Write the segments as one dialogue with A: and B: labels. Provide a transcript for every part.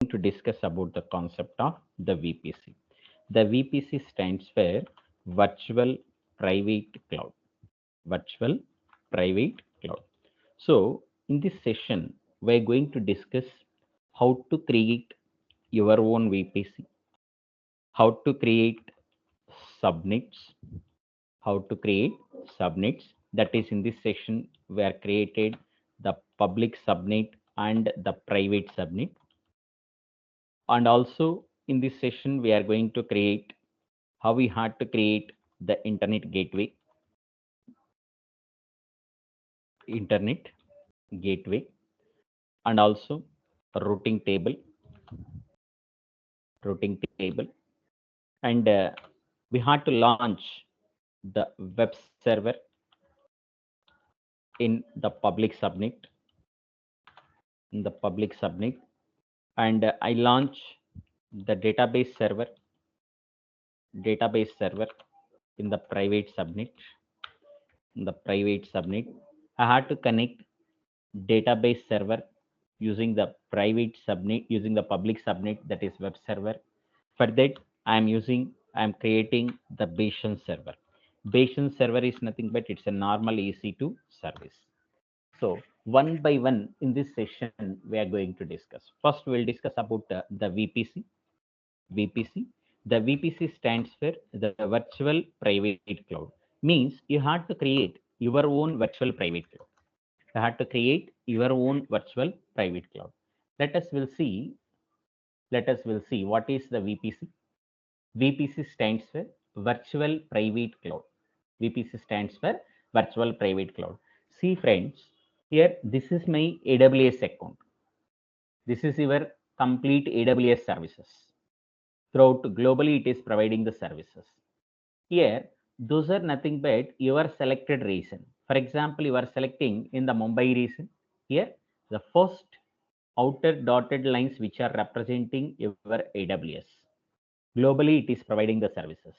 A: to discuss about the concept of the VPC. The VPC stands for Virtual Private Cloud. Virtual Private Cloud. So, in this session, we're going to discuss how to create your own VPC, how to create subnets, how to create subnets. That is, in this session, we are created the public subnet and the private subnet. And also in this session, we are going to create how we had to create the internet gateway, and also a routing table, and we had to launch the web server in the public subnet, and I launch the database server in the private subnet. I had to connect database server using the private subnet, using the public subnet, that is web server. For that, I'm creating the Bayesian server. Bayesian server is nothing but it's a normal EC2 service. So one by one in this session we are going to discuss. First we'll discuss about the VPC. The VPC stands for the virtual private cloud. Means you had to create your own virtual private cloud. You had to create your own virtual private cloud. Let us will see. Let us will see what is the VPC. VPC stands for virtual private cloud. VPC stands for virtual private cloud. See friends, here this is my AWS account. This is your complete AWS services. Throughout globally, it is providing the services. Here, those are nothing but your selected region. For example, you are selecting in the Mumbai region. Here, the first outer dotted lines which are representing your AWS. Globally, it is providing the services.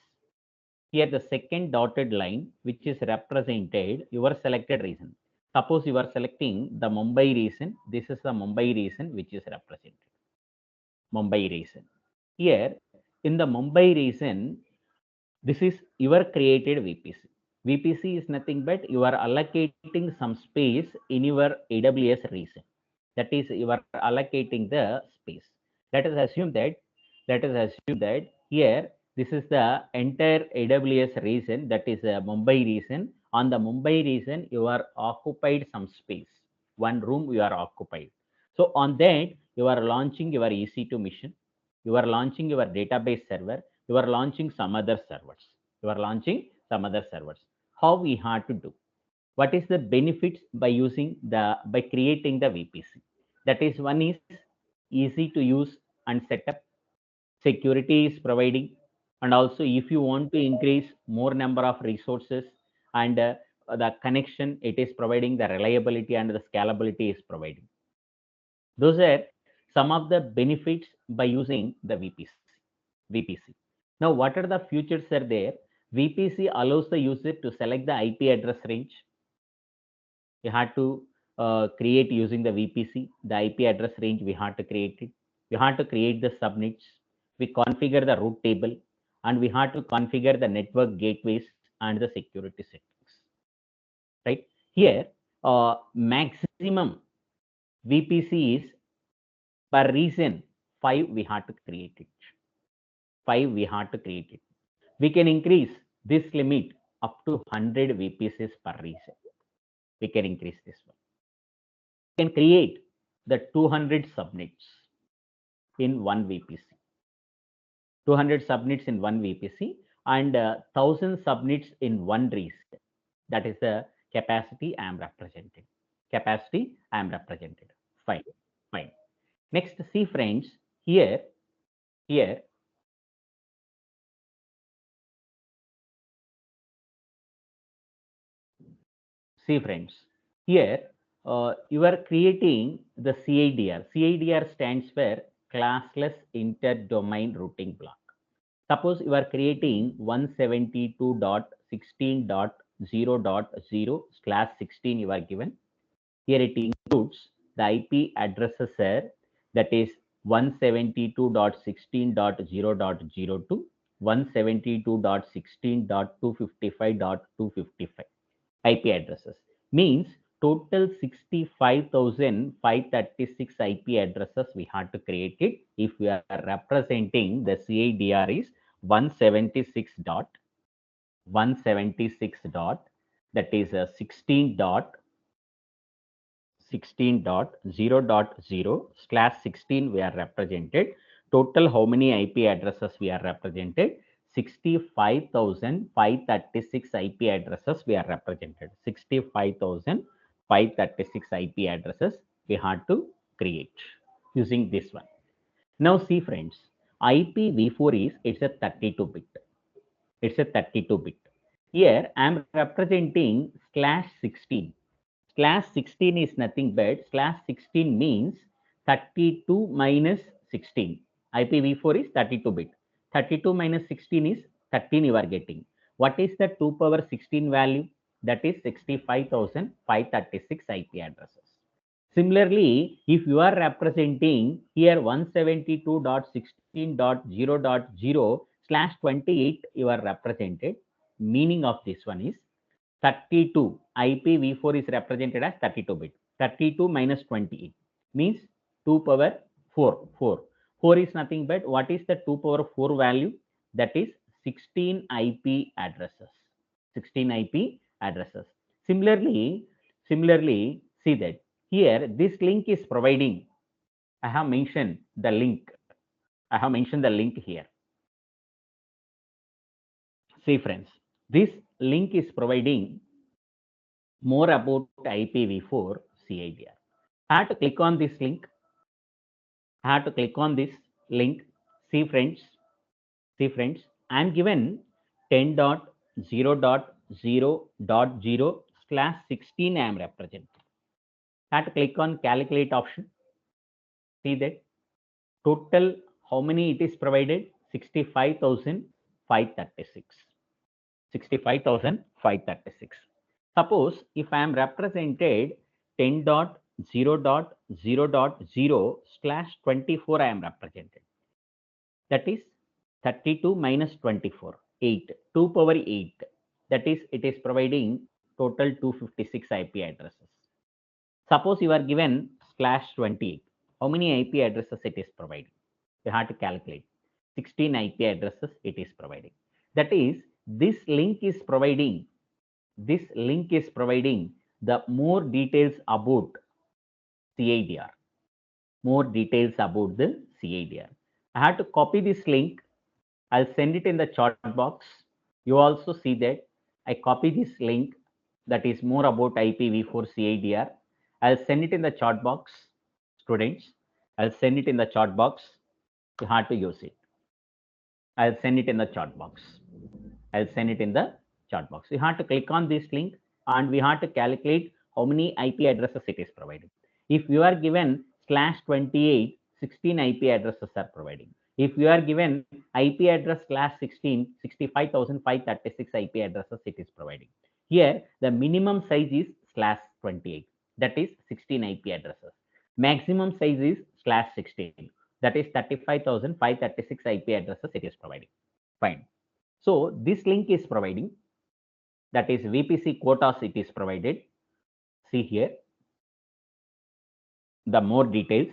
A: Here, the second dotted line which is represented your selected region. Suppose you are selecting the Mumbai region. This is the Mumbai region which is represented. Mumbai region. Here, in the Mumbai region, this is your created VPC. VPC is nothing but you are allocating some space in your AWS region. That is, you are allocating the space. Let us assume that here this is the entire AWS region, that is a Mumbai region. On the Mumbai region, you are occupied some space. One room you are occupied. So on that, you are launching your EC2 mission. You are launching your database server. You are launching some other servers. How we had to do? What is the benefits by creating the VPC? That is, one is easy to use and set up. Security is providing, and also if you want to increase more number of resources and the connection, it is providing the reliability, and the scalability is providing. Those are some of the benefits by using the VPC. Now, what are the features are there? VPC allows the user to select the IP address range. You had to create using the VPC, the IP address range we had to create it. We had to create the subnets. We configure the route table, and we had to configure the network gateways and the security settings. Right here, maximum VPC is per region 5. We had to create it. 5 we had to create it. We can increase this limit up to 100 VPCs per region. We can increase this one. We can create the 200 subnets in one VPC. 200 subnets in one VPC, and 1000 subnets in one region. That is the capacity I am representing. Fine. Fine. Next, see friends, here, see friends, here you are creating the CIDR. CIDR stands for classless inter-domain routing block. Suppose you are creating 172.16.0.0/16 you are given. Here it includes the IP addresses, that is 172.16.0.0 to 172.16.255.255 IP addresses. Means total 65,536 IP addresses we had to create it if we are representing the CIDR is 176 dot 176 dot, that is a 16.0.0/16 we are represented. Total how many IP addresses we are represented? 65,536 IP addresses we are represented. 65,536 IP addresses we had to create using this one. Now see friends, IPv4 is it's a 32-bit. It's a 32-bit. Here I am representing /16. /16 is nothing but /16 means 32 minus 16. IPv4 is 32-bit. 32 minus 16 is 13 you are getting. What is the 2 power 16 value? That is 65,536 IP addresses. Similarly, if you are representing here 172.16.0.0/28 you are represented, meaning of this one is 32. IPv4 is represented as 32-bit. 32 minus 28 means 2 power 4. 4 is nothing but what is the 2 power 4 value? That is 16 IP addresses. 16 IP addresses. Similarly, see that here this link is providing. I have mentioned the link. I have mentioned the link here. See friends, this link is providing more about IPv4 CIDR. I have to click on this link. I have to click on this link. See friends, I am given 10.0.0.0/16 I am representing. I have to click on calculate option. See that total how many it is provided? 65,536. 65,536. Suppose if I am represented 10.0.0.0/24 I am represented. That is 32 minus 24, 8, 2 power 8. That is it is providing total 256 IP addresses. Suppose you are given /28. How many IP addresses it is providing? You have to calculate. 16 IP addresses it is providing. That is this link is providing the more details about CIDR. More details about the CIDR. I have to copy this link. I'll send it in the chat box. You also see that I copy this link that is more about IPv4 CIDR. I'll send it in the chat box, students. I'll send it in the chat box. You have to use it. I'll send it in the chat box. I'll send it in the chat box. You have to click on this link and we have to calculate how many IP addresses it is providing. If you are given /28, 16 IP addresses are providing. If you are given IP address /16, 65,536 IP addresses it is providing. Here, the minimum size is /28, that is 16 IP addresses. Maximum size is /16, that is 35,536 IP addresses it is providing. Fine. So this link is providing, that is VPC quotas it is provided. See here, the more details.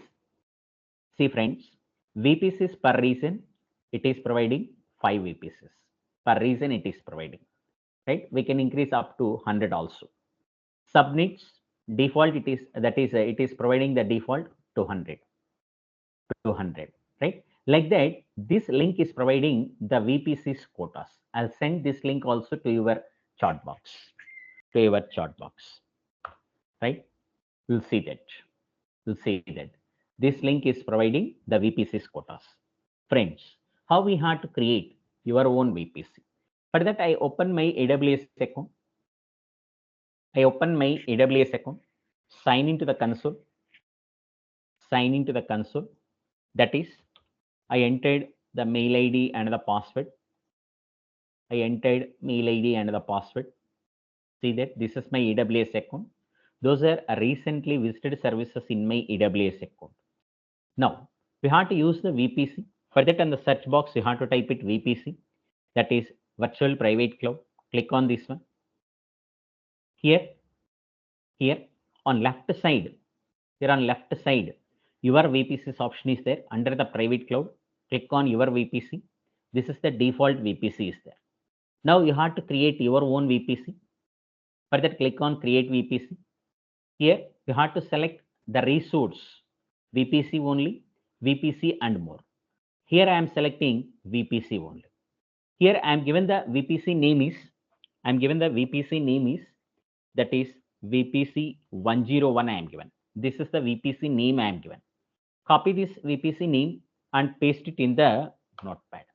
A: See friends, VPCs per region, it is providing 5 VPCs. Per region it is providing, right? We can increase up to 100 also. Subnets, default it is, that is it is providing the default 200, right? Like that, this link is providing the VPCs quotas. I'll send this link also to your chat box, right? You'll see that. This link is providing the VPCs quotas. Friends, how we have to create your own VPC? For that, I open my AWS account. Sign into the console. That is, I entered the mail ID and the password. See that this is my AWS account. Those are recently visited services in my AWS account. Now, We have to use the VPC. For that, in the search box, you have to type it VPC, that is Virtual Private Cloud. Click on this one. Here, on left side, your VPC's option is there. Under the private cloud, click on your VPC. This is the default VPC is there. Now you have to create your own VPC. For that, click on create VPC. Here you have to select the resource, VPC only, VPC and more. Here I am selecting VPC only. Here I am given the VPC name is, that is VPC 101 I am given. This is the VPC name I am given. Copy this VPC name and paste it in the notepad.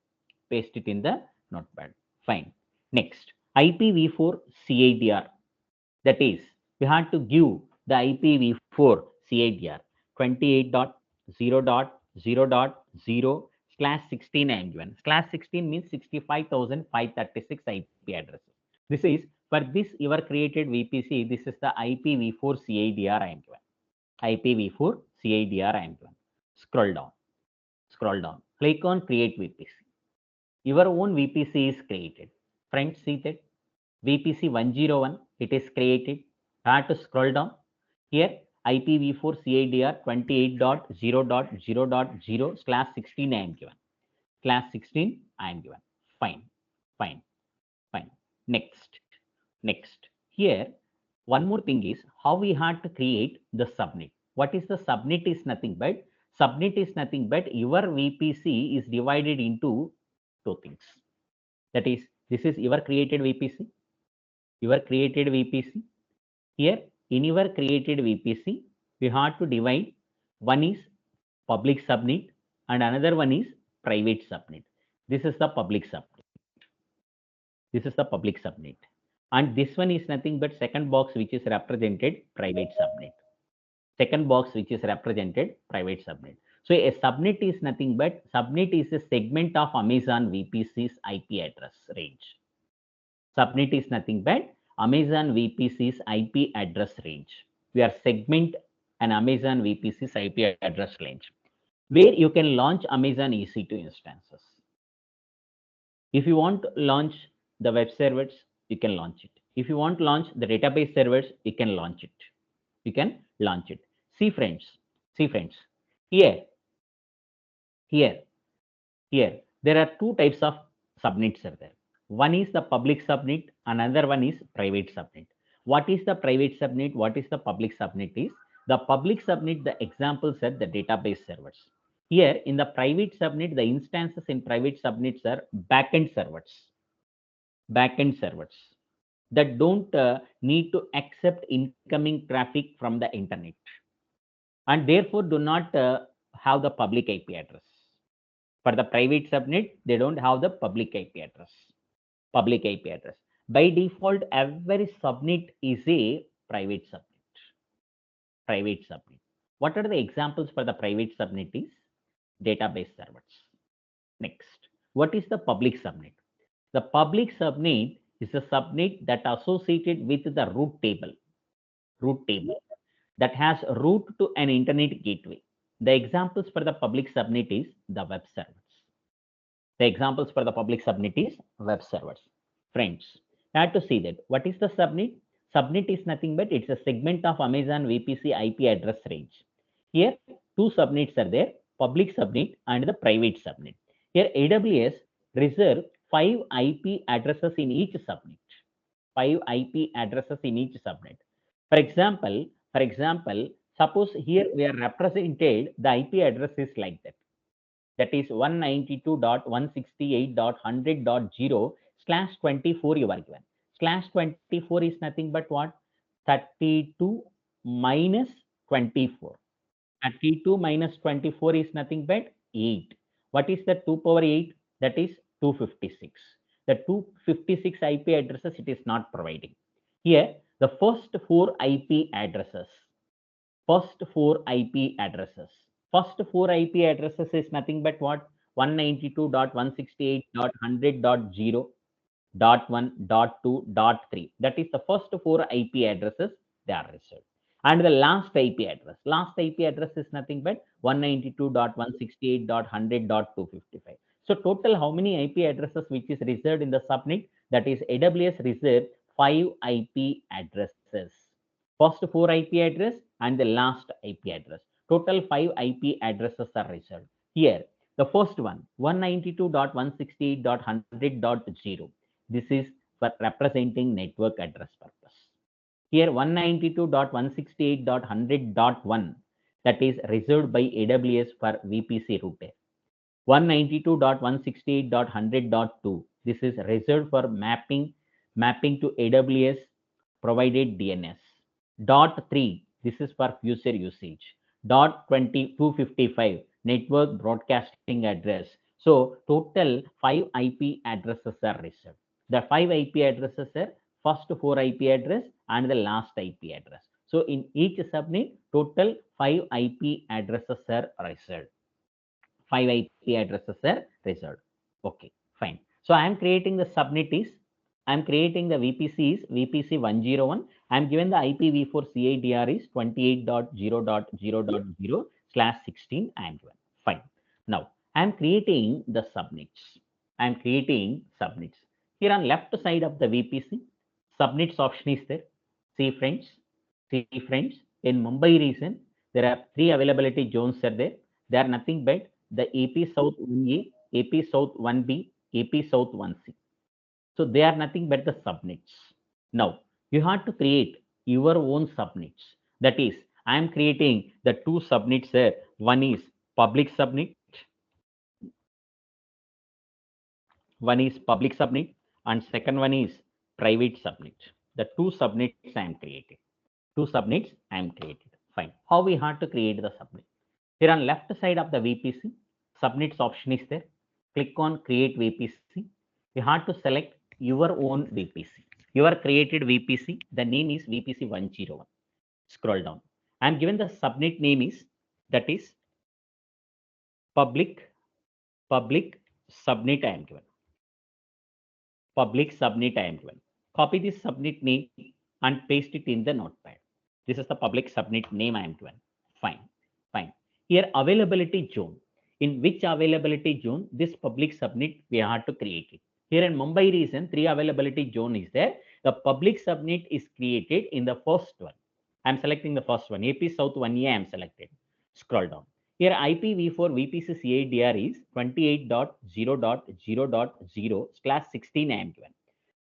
A: Fine. Next, IPv4 CADR. That is, we have to give the IPv4 CADR 28.0.0.0/16 I am given. /16 means 65,536 IP addresses. This is for this your created VPC. This is the IPv4 CADR I am given. IPv4 CADR I am given. Scroll down. Click on create VPC. Your own VPC is created. Friends, see that VPC 101, it is created. I have to scroll down. Here, IPv4 CADR 28.0.0.0/16 I am given. /16 I am given. Fine. Next. Here, one more thing is how we had to create the subnet. What is the subnet is nothing but your VPC is divided into two things. That is, this is your created VPC. Here, in your created VPC, we have to divide. One is public subnet and another one is private subnet. This is the public subnet. And this one is nothing but second box which is represented private subnet. So a subnet is nothing but a segment of Amazon VPC's IP address range. Subnet is nothing but Amazon VPC's IP address range. We are segment an Amazon VPC's IP address range where you can launch Amazon EC2 instances. If you want to launch the web servers, you can launch it. If you want to launch the database servers, you can launch it. See friends, here there are two types of subnets are there. One is the public subnet, another one is private subnet. What is the private subnet? What is the public subnet is? The public subnet, the examples are the database servers. Here in the private subnet, the instances in private subnets are backend servers that don't need to accept incoming traffic from the internet and therefore do not have the public IP address. For the private subnet, they don't have the public IP address. By default, every subnet is a private subnet. What are the examples for the private subnet is? Database servers. Next, what is the public subnet? The public subnet is a subnet that associated with the root table that has route to an internet gateway. The examples for the public subnet is the web servers. Friends, you have to see that. What is the subnet? Subnet is nothing but it's a segment of Amazon VPC IP address range. Here, two subnets are there, public subnet and the private subnet. Here, AWS reserve 5 IP addresses in each subnet. For example, suppose here we are represented, the IP address is like that. That is 192.168.100.0/24 you are given. /24 is nothing but what? 32 minus 24. 32 minus 24 is nothing but 8. What is the 2 power 8? That is 256. The 256 IP addresses it is not providing. Here, the first four IP addresses is nothing but what? 192.168.100.0.1.2.3. That is the first four IP addresses they are reserved. And the last IP address. Last IP address is nothing but 192.168.100.255. So total how many IP addresses which is reserved in the subnet? That is AWS reserved 5 IP addresses. First 4 IP address and the last IP address. Total 5 IP addresses are reserved. Here, the first one, 192.168.100.0. This is for representing network address purpose. Here 192.168.100.1, that is reserved by AWS for VPC router. 192.168.100.2, this is reserved for mapping to AWS provided DNS. Dot 3, this is for user usage. Dot 255, network broadcasting address. So total 5 IP addresses are reserved. The 5 IP addresses are first 4 IP address and the last IP address. So in each subnet, total 5 IP addresses are reserved. 5 IP addresses are reserved. Okay, fine. So I am creating the subnet is, I am creating the VPC is VPC 101. I am given the IPv4 CIDR is 28.0.0.0/16. I am given. Fine. Now I am creating the subnets. I am creating subnets. Here on left side of the VPC, subnets option is there. See friends, in Mumbai region, there are 3 availability zones are there. They are nothing but the AP South 1A, AP South 1B, AP South 1C. So they are nothing but the subnets. Now you have to create your own subnets. That is, I am creating the 2 subnets here. One is public subnet, and second one is private subnet. The 2 subnets I am creating. 2 subnets I am created. Fine. How we have to create the subnet? Here on left side of the VPC, subnets option is there. Click on create VPC. You have to select your own VPC. Your created VPC, the name is VPC 101. Scroll down. I am given the subnet name is, that is public subnet I am given. Public subnet I am given. Copy this subnet name and paste it in the notepad. This is the public subnet name I am given. Fine. Here availability zone. In which availability zone this public subnet we have to create it. Here in Mumbai region, 3 availability zone is there. The public subnet is created in the first one. I am selecting the first one. AP South 1A I am selected. Scroll down. Here IPv4 VPC CIDR is 28.0.0.0/16 I am given.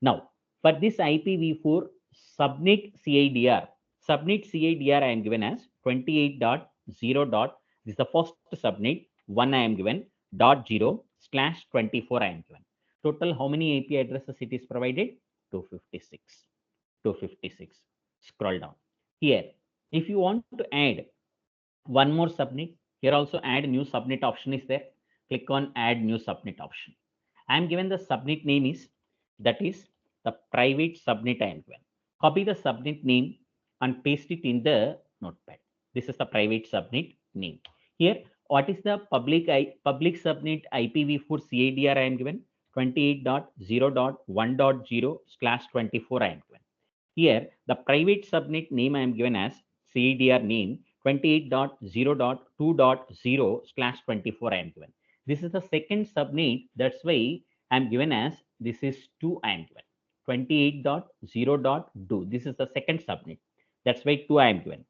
A: Now for this IPv4 subnet CIDR I am given as 28.0. This is the first subnet. 1 I am given. .0/24 I am given. Total how many IP addresses it is provided? 256. Scroll down. Here, if you want to add one more subnet, here also add new subnet option is there. Click on add new subnet option. I am given the subnet name is, that is the private subnet I am given. Copy the subnet name and paste it in the notepad. This is the private subnet name. Here, what is the public subnet IPv4 CIDR I am given? 28.0.1.0/24 I am given. Here, the private subnet name I am given as CIDR name 28.0.2.0/24 I am given. This is the second subnet. That's why I am given as, this is 2 I am given. 28.0.2. This is the second subnet. That's why 2 I am given.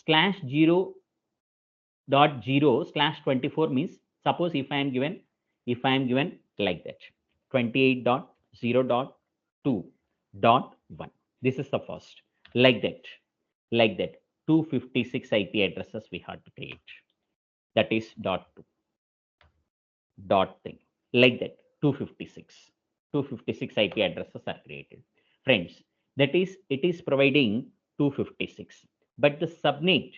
A: /0.0/24 means, suppose if I am given like that, 28.0.2.1. This is the first. Like that. 256 IP addresses we have to create. That is dot 2. Dot thing. Like that. 256 IP addresses are created. Friends, that is, it is providing 256. But the subnet,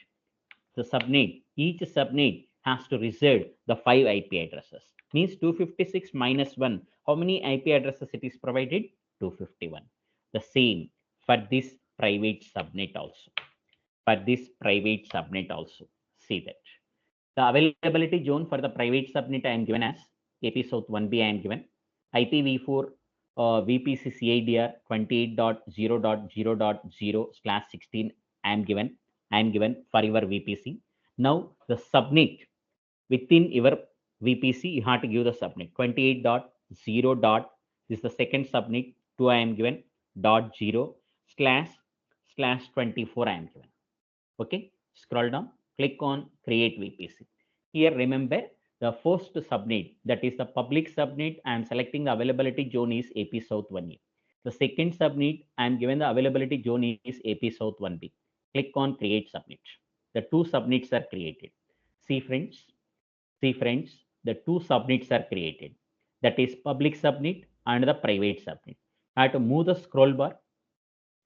A: each subnet has to reserve the 5 IP addresses. Means 256 minus 1. How many IP addresses it is provided? 251. The same for this private subnet also. See that. The availability zone for the private subnet I am given as AP South 1B I am given. IPv4 VPC CIDR 28.0.0.0/16 I am given. I am given for your VPC. Now the subnet within your VPC, you have to give the subnet 28.0 dot. This is the second subnet. 2 I am given dot 0 slash slash 24 I am given. Okay, scroll down, click on create VPC. Here, remember the first subnet, that is the public subnet. I am selecting the availability zone is AP South 1A. The second subnet, I am given the availability zone is AP South 1B. Click on create subnet. The two subnets are created. See friends, the two subnets are created. That is public subnet and the private subnet. I have to move the scroll bar.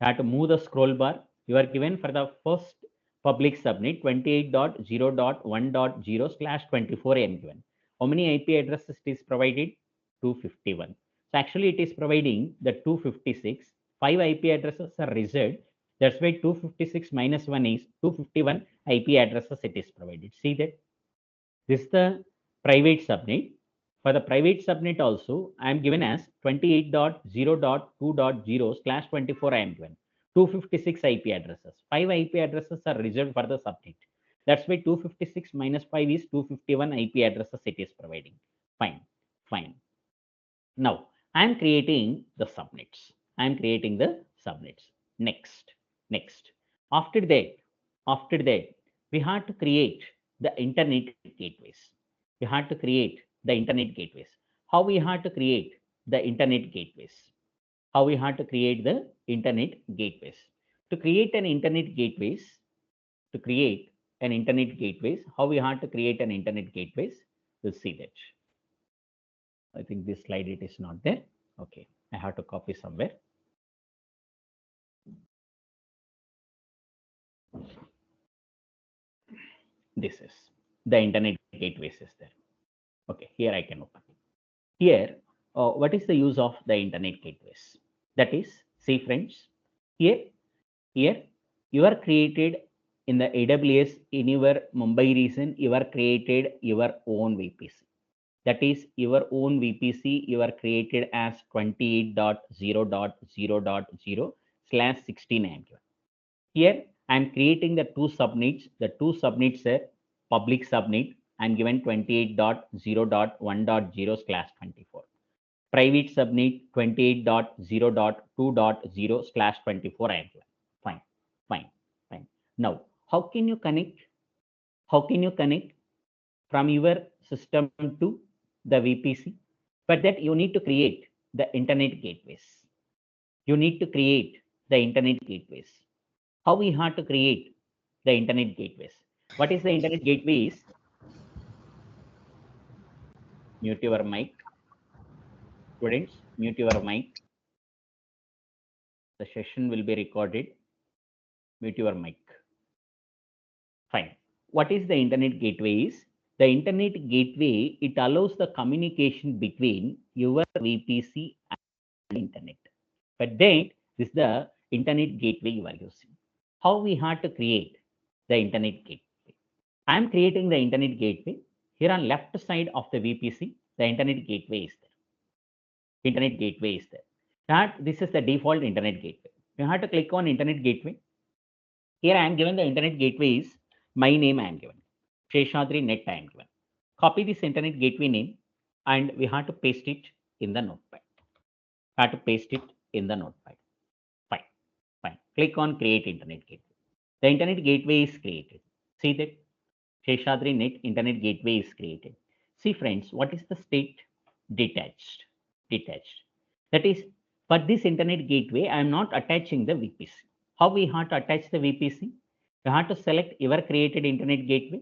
A: You are given for the first public subnet 28.0.1.0 slash 24 I am given. How many IP addresses it is provided? 251. So actually it is providing the 256. 5 IP addresses are reserved. That's why 256 minus 1 is 251 IP addresses it is provided. See that? This is the private subnet. For the private subnet also, I am given as 28.0.2.0 slash 24 I am given. 256 IP addresses. 5 IP addresses are reserved for the subnet. That's why 256 minus 5 is 251 IP addresses it is providing. Fine, fine. Now, I am creating the subnets. Next, next. After that, we have to create the internet gateways. How we have to create the internet gateways? To create an internet gateways, how we have to create an internet gateways? We'll see that. I think this slide it is not there. Okay, I have to copy somewhere. This is the internet gateways is there. Okay, here I can open. Here, what is the use of the internet gateways? That is, see friends, here you are created in the AWS in your Mumbai region. You are created your own VPC. That is your own VPC. You are created as 28.0.0.0 slash 16. Here I am creating the two subnets. The two subnets are public subnet. I am given 28.0.1.0 slash 24. Private subnet 28.0.2.0 slash 24 I am given. Fine, fine, fine. Now, how can you connect? From your system to the VPC? For that, you need to create the internet gateways. How we have to create the internet gateways? What is the internet gateways? Mute your mic. Students, mute your mic. The session will be recorded. Mute your mic. Fine. What is the internet gateways? The internet gateway, it allows the communication between your VPC and internet. But then this is the internet gateway you are using. How we have to create the internet gateway? I am creating the internet gateway. Here on left side of the VPC, the internet gateway is there. This is the default internet gateway. You have to click on internet gateway. Here I am given the internet gateway is my name I am given. Seshadri net I am given. Copy this internet gateway name and we have to paste it in the notepad. Fine. Fine. Click on create internet gateway. The internet gateway is created. See that Seshadri net internet gateway is created. See friends, what is the state? Detached. That is, for this internet gateway, I am not attaching the VPC. How we have to attach the VPC? You have to select your created internet gateway.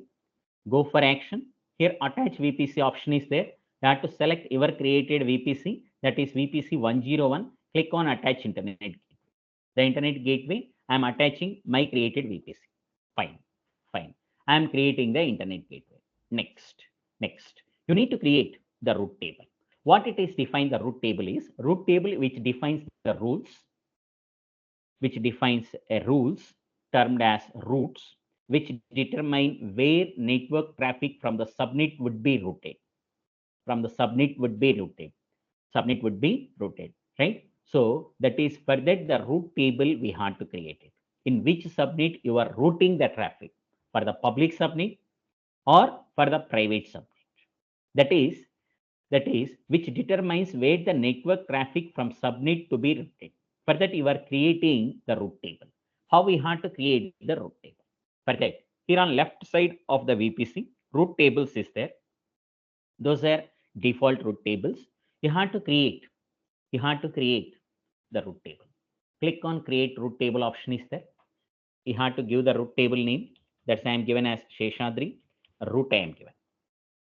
A: Go for action. Here, attach VPC option is there. You have to select your created VPC. That is VPC 101. Click on attach internet gateway. The internet gateway, I am attaching my created VPC. Fine. I am creating the internet gateway. Next. You need to create the root table. What it is defined, the root table is root table which defines the rules, termed as routes, which determine where network traffic from the subnet would be routed. Right? So that is for that the root table we have to create it. in which subnet you are routing the traffic, for the public subnet or for the private subnet. That is, which determines where the network traffic from subnet to be routed. For that, you are creating the route table. How we have to create the route table? For that, here on left side of the VPC, route tables is there. Those are default route tables. You have to create. You have to create the route table. Click on create route table option is there. You have to give the route table name. That's I am given as Seshadri. Route I am given.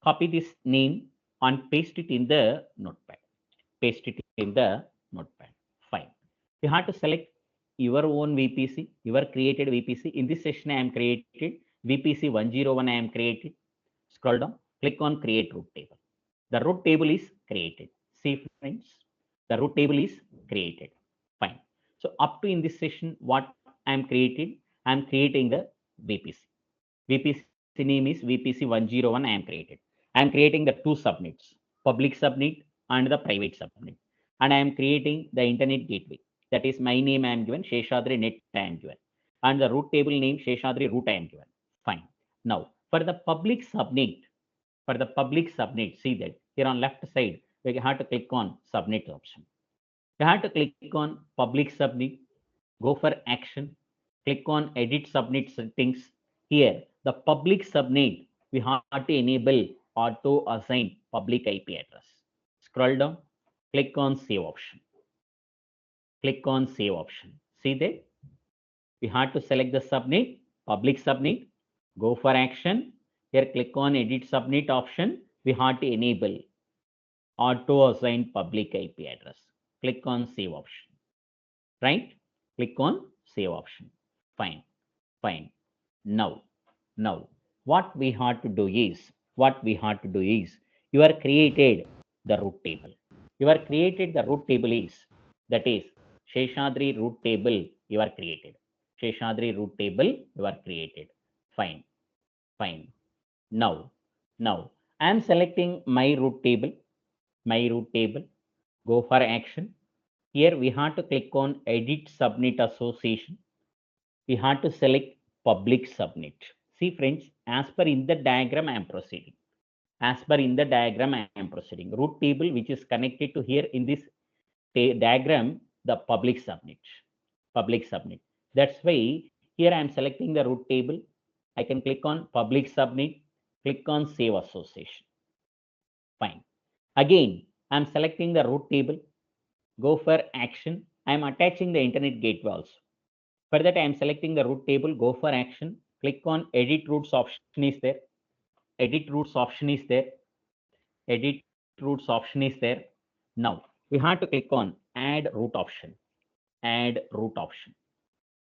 A: Copy this name and paste it in the notepad. Paste it in the notepad. Fine. You have to select your own VPC, your created VPC. In this session, I am created VPC 101. I am created. Scroll down. Click on create route table. The route table is created. See, friends, the route table is created. Fine. So up to in this session, what I am created, I am creating the VPC. VPC name is VPC 101. I am created. I am creating the two subnets, public subnet and the private subnet. And I am creating the internet gateway. That is my name I am given, Seshadri net I am given. And the route table name, Seshadri route I am given. Fine. Now, for the public subnet, see that here on left side, we have to click on subnet option. You have to click on public subnet, go for action, click on edit subnet settings. Here, the public subnet, we have to enable auto assign public IP address. Scroll down, click on save option. Click on save option. See that we have to select the subnet, public subnet, go for action. Here, click on edit subnet option. We have to enable auto assign public IP address. Click on save option. Right? Click on save option. Fine. Fine. Now, what we have to do is, you are created the route table. You are created the route table is, that is, Seshadri route table you are created. Seshadri route table you are created. Fine. Fine. Now, I am selecting my route table. Go for action. Here we have to click on edit subnet association. We have to select public subnet. See friends, as per in the diagram I am proceeding. Route table which is connected to here in this diagram, the public subnet. That's why here I am selecting the route table. I can click on public subnet, click on save association. Fine. Again, I am selecting the route table. Go for action. I am attaching the internet gateway also. For that, I am selecting the route table. Go for action. Click on edit routes option is there. Edit routes option is there. Now we have to click on add route option.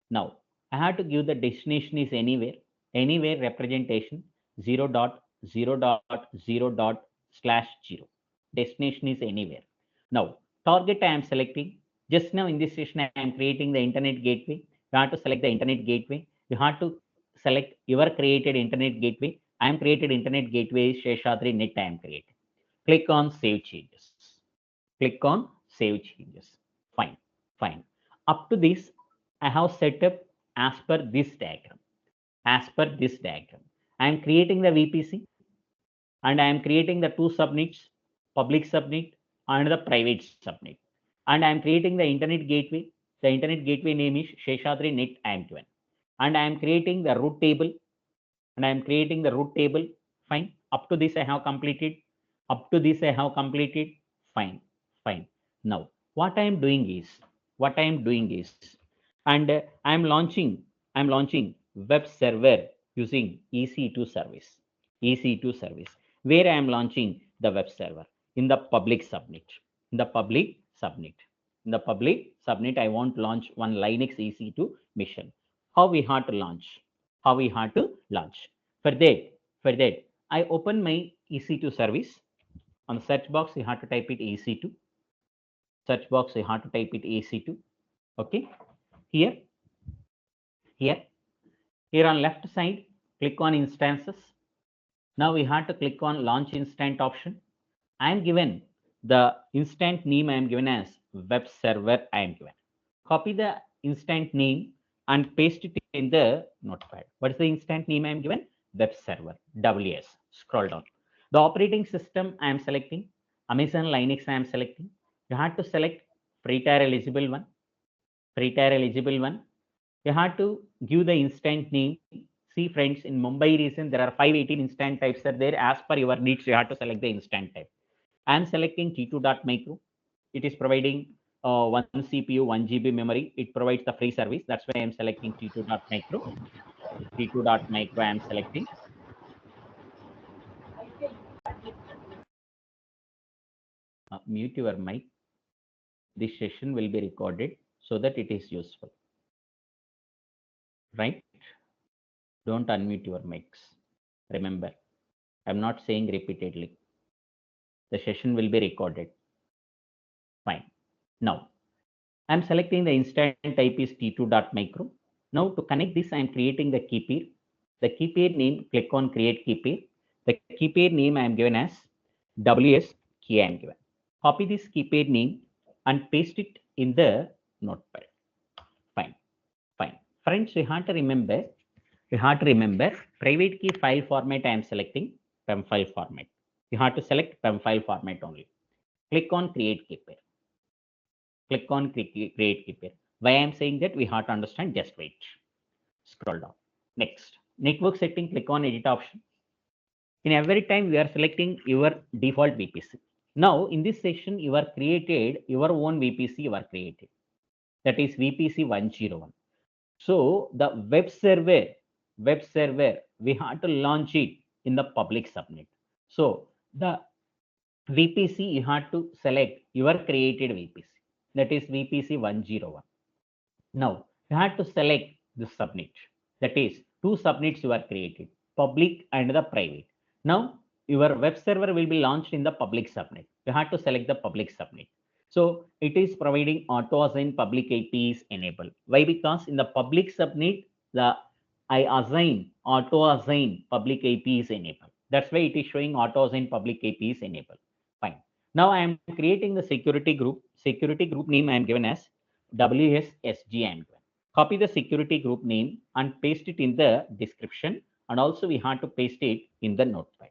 A: Now I have to give the destination is anywhere representation 0.0.0./0. Destination is anywhere. Now target I am selecting. Just now in this session I am creating the internet gateway. You have to select the internet gateway. You have to select your created internet gateway. I am created internet gateway Seshadri net I am creating. Click on save changes. Fine. Up to this, I have set up as per this diagram. I am creating the VPC and I am creating the two subnets, public subnet and the private subnet. And I am creating the internet gateway. The internet gateway name is Seshadri net I am given. And I am creating the route table. Fine. Up to this I have completed. Fine. Now what I am doing is, and I am launching web server using EC2 service. Where I am launching the web server in the public subnet. I want to launch one Linux EC2 mission. How we have to launch? For that, I open my EC2 service. On the search box, you have to type it EC2. Okay. Here on left side, click on instances. Now we have to click on launch instant option. I am given the instant name I am given as web server I am given. Copy the instant name and paste it in the notepad. What is the instant name I am given? Web server, WS. Scroll down. The operating system I am selecting, Amazon Linux I am selecting. You have to select free tier eligible one, free tier eligible one. You have to give the instant name. See friends, in Mumbai region, there are 518 instant types are there. As per your needs, you have to select the instant type. I am selecting T2.micro. It is providing one CPU, 1 GB memory. It provides the free service. That's why I am selecting T2.micro. T2.micro I am selecting. Mute your mic. This session will be recorded so that it is useful. Right? Don't unmute your mics. Remember, I'm not saying repeatedly. The session will be recorded. Fine. Now, I'm selecting the instant type is T2.micro. Now, to connect this, I'm creating the key pair. The key pair name, click on create key pair. The key pair name I am given as WS key I am given. Copy this key pair name and paste it in the notepad. Fine. Fine. Friends, you have to remember private key file format I am selecting PEM file format. You have to select PEM file format only. Click on create key pair. Click on create key pair. Why I am saying that we have to understand, just wait. Scroll down. Next, network setting, click on edit option. In every time we are selecting your default VPC. Now in this session you are created your own VPC you are created. That is VPC 101. So the web server, we have to launch it in the public subnet. So the VPC you have to select your created VPC. That is VPC 101. Now you have to select the subnet. That is two subnets you are created, public and the private. Now your web server will be launched in the public subnet. You have to select the public subnet. So it is providing auto assign public IP is enabled. Why? Because in the public subnet, the I assign auto assign public IP is enabled. That's why it is showing auto assign public IP is enabled. Fine. Now I am creating the security group. Security group name I am given as WSSG I am given. Copy the security group name and paste it in the description. And also we have to paste it in the notepad.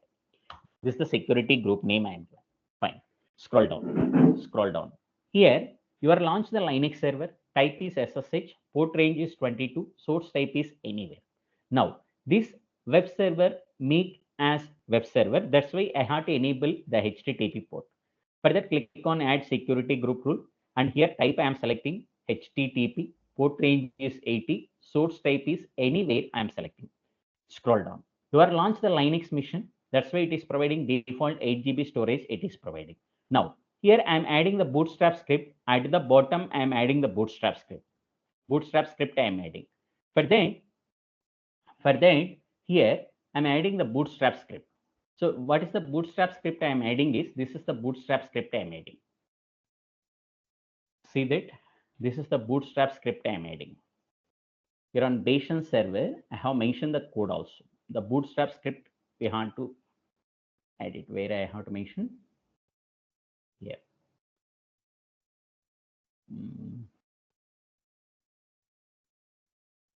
A: This is the security group name I am given. Fine. Scroll down. Scroll down. Here you are launched the Linux server. Type is SSH. Port range is 22. Source type is anywhere. Now this web server make as web server. That's why I have to enable the HTTP port. For that, click on add security group rule. And here type I am selecting HTTP. Port range is 80. Source type is anywhere I am selecting. Scroll down. You are launched the Linux mission. That's why it is providing default 8 GB storage. It is providing. Now, here I am adding the bootstrap script. At the bottom, I am adding the bootstrap script. Bootstrap script I am adding. For that, here I am adding the bootstrap script. So what is the bootstrap script I am adding is, this is the bootstrap script I am adding. See that? This is the bootstrap script I am adding. Here on Bayesian server, I have mentioned the code also. The bootstrap script we have to add it. Where I have to mention here.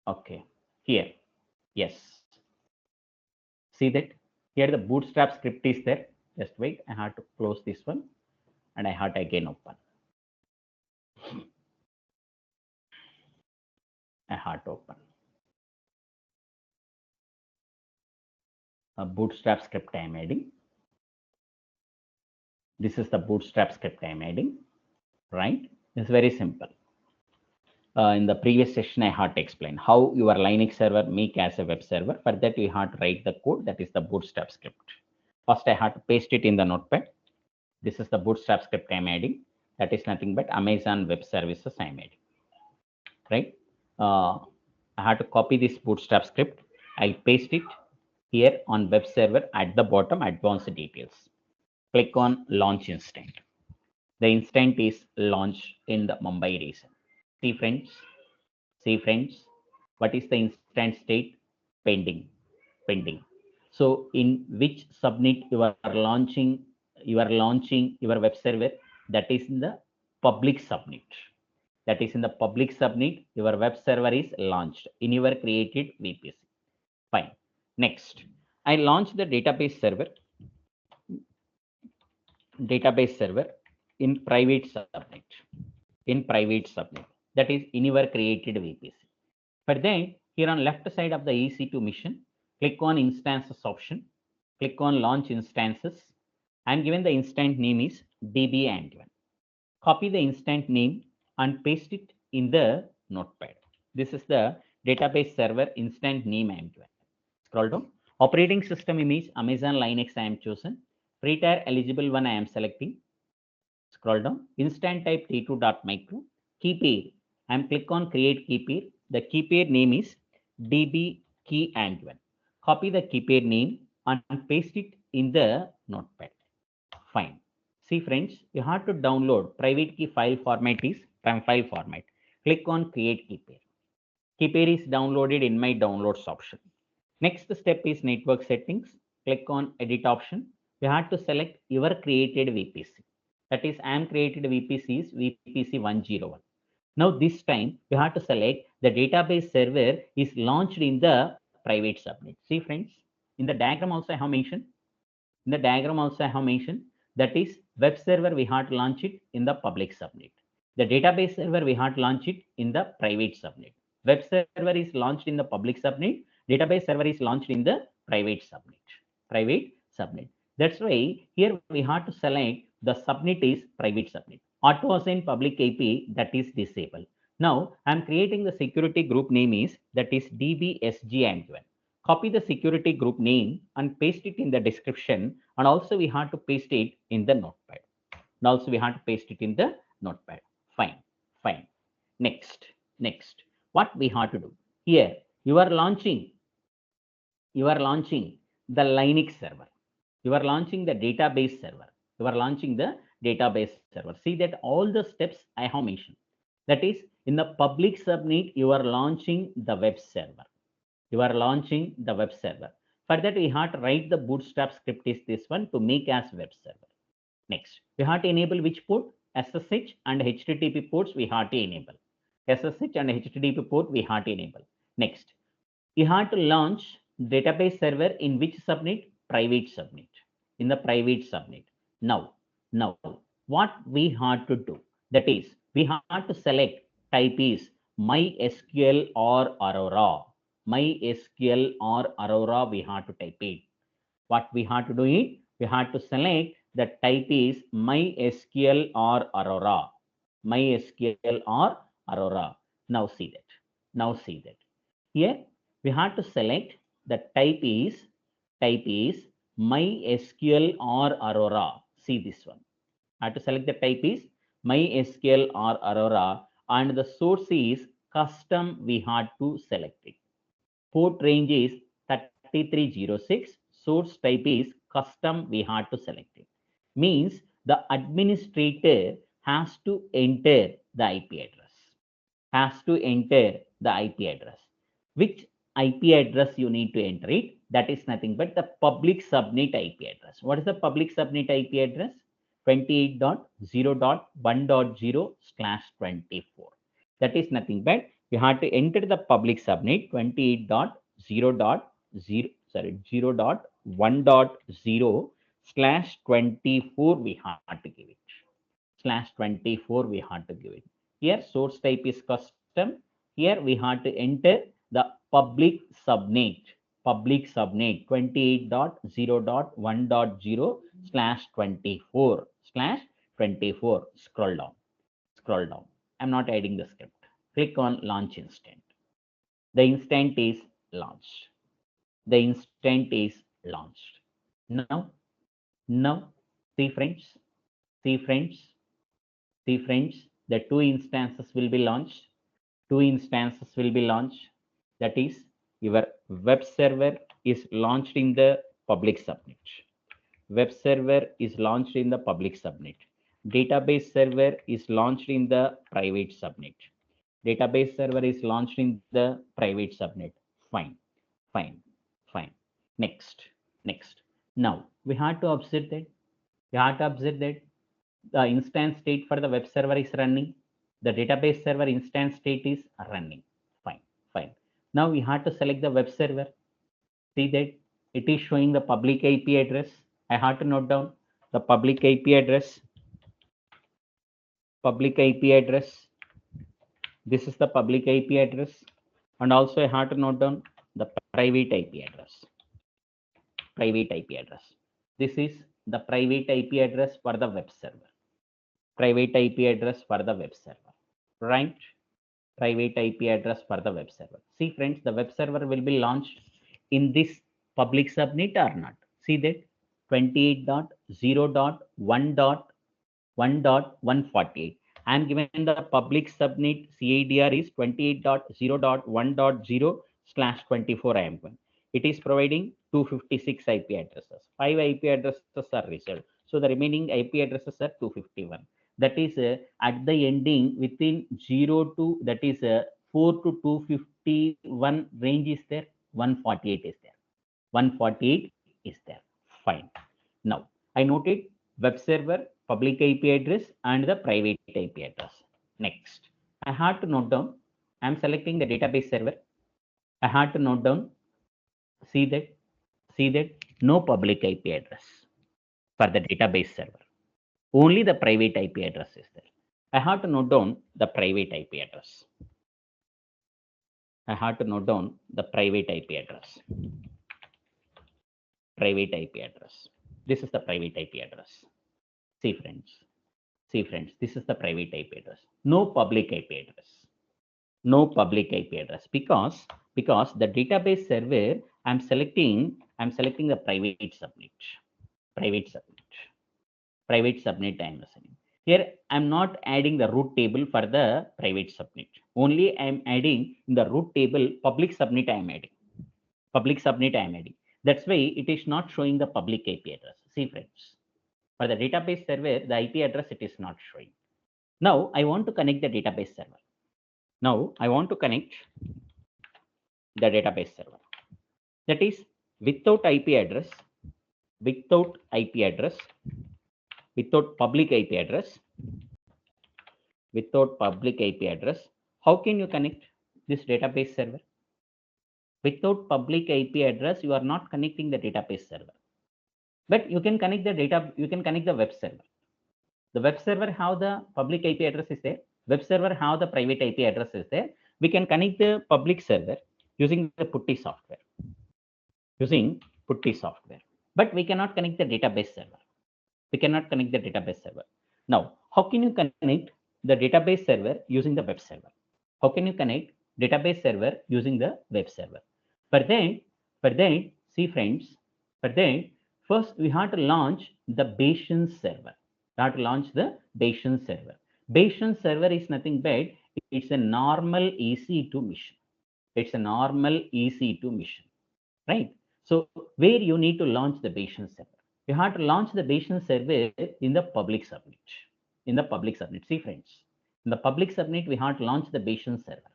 A: Okay, here. Yes. See that? Here the bootstrap script is there. Just wait. I have to close this one and I have to again open. I have to open. A bootstrap script I am adding. This is the bootstrap script I am adding. Right? It's very simple. In the previous session, I had to explain how your Linux server make as a web server. For that, you have to write the code. That is the bootstrap script. First, I had to paste it in the notepad. This is the bootstrap script I'm adding. That is nothing but Amazon Web Services I'm adding. Right? I had to copy this bootstrap script. I'll paste it here on web server at the bottom, advanced details. Click on launch instant. The instant is launched in the Mumbai region. See friends, what is the instant state? Pending. So in which subnet you are launching your web server? That is in the public subnet. that is in the public subnet, your web server is launched in your created VPC. Fine. Next, I launch the database server in private subnet, that is in your created VPC. For that, here on left side of the EC2 mission, click on instances option, click on launch instances. I am given the instant name is DB Antoine. Copy the instant name and paste it in the notepad. This is the database server instant name I am given. Scroll down. Operating system image Amazon Linux I am chosen. Free tier eligible one I am selecting. Scroll down. Instant type t2.micro. Key pair. I am click on create key pair. The key pair name is DB key Antoine. Copy the key pair name and paste it in the notepad. Fine. See friends, you have to download private key file format is from file format. Click on create key pair. Key pair is downloaded in my downloads option. Next step is network settings. Click on edit option. You have to select your created VPC. That is, I am created VPC is VPC 101. Now this time you have to select the database server is launched in the private subnet. See friends, in the diagram also I have mentioned. In the diagram also I have mentioned that is web server we have to launch it in the public subnet. The database server we have to launch it in the private subnet. Web server is launched in the public subnet. Database server is launched in the private subnet. Private subnet. That's why here we have to select the subnet is private subnet. Auto assign public IP that is disabled. Now I am creating the security group name is that is DBSG Antoine. Copy the security group name and paste it in the description, and also we have to paste it in the notepad. And also we have to paste it in the notepad. Fine. Next, what we have to do here, you are launching the Linux server, you are launching the database server, see that all the steps I have mentioned. That is, in the public subnet you are launching the web server. For that we have to write the bootstrap script is this one to make as web server. Next, we have to enable which port? SSH and HTTP ports we have to enable. Next, you have to launch database server in which subnet? Private subnet. In the private subnet. Now, what we have to do? That is, we have to select type is MySQL or Aurora. We have to type it. What we have to do is, we have to select the type is MySQL or Aurora. Now see that. Here we have to select the type is MySQL or Aurora. See this one. I have to select the type is MySQL or Aurora, and the source is custom. We have to select it. Port range is 3306. Source type is custom. We have to select it. Means the administrator has to enter the IP address. Which IP address you need to enter it? That is nothing but the public subnet IP address. What is the public subnet IP address? 28.0.1.0/24. That is nothing but you have to enter the public subnet 28.0.0.1.0/24 we have to give it. Here source type is custom. Here we have to enter the public subnet 28.0.1.0/24. Scroll down. I'm not adding the script. Click on launch instant. The instant is launched. Now, see friends, the two instances will be launched. That is, your web server is launched in the public subnet. Database server is launched in the private subnet. Fine. Next. Now we have to observe that the instance state for the web server is running. The database server instance state is running. Fine, fine. Now we have to select the web server. See that it is showing the public IP address. I have to note down the public IP address. Public IP address. This is the public IP address. And also I have to note down the private IP address. Private IP address. This is the private IP address for the web server. Private IP address for the web server. Right? Private IP address for the web server. See friends, the web server will be launched in this public subnet or not. See that 28.0.1.1.148. I am given the public subnet CIDR is 28.0.1.0/24. I am given. It is providing 256 IP addresses. 5 IP addresses are reserved. So the remaining IP addresses are 251. That is at the ending within 0 to, that is 4 to 251 range is there. 148 is there. 148 is there. Fine. Now I noted web server, public IP address, and the private IP address. Next, I had to note down. I'm selecting the database server. I had to note down. See that no public IP address for the database server. Only the private IP address is there. I have to note down the private IP address. I have to note down the private IP address. Private IP address. This is the private IP address. See friends, this is the private IP address. No public IP address. No public IP address because the database server I'm selecting the private subnet. Private subnet. Private subnet I am assigning. Here I'm not adding the root table for the private subnet. Only I'm adding in the root table public subnet I am adding. Public subnet I am adding. That's why it is not showing the public IP address. See friends. For the database server, the IP address it is not showing. Now I want to connect the database server. Now I want to connect the database server. That is without IP address, without IP address, without public IP address, without public IP address. How can you connect this database server? Without public IP address, you are not connecting the database server. But you can connect the data, you can connect the web server. The web server have the public IP address is there. Web server have the private IP address is there. We can connect the public server using the PuTTY software. Using PuTTY software. But we cannot connect the database server. We cannot connect the database server. Now, how can you connect the database server using the web server? How can you connect database server using the web server? For that, see friends, for that, first we have to launch the Bayesian server. We have to launch the Bayesian server. Bayesian server is nothing but it's a normal EC2 mission. It's a normal EC2 mission, right? So where you need to launch the Bayesian server? You have to launch the Bayesian server in the public subnet. In the public subnet, see friends, in the public subnet we have to launch the Bayesian server.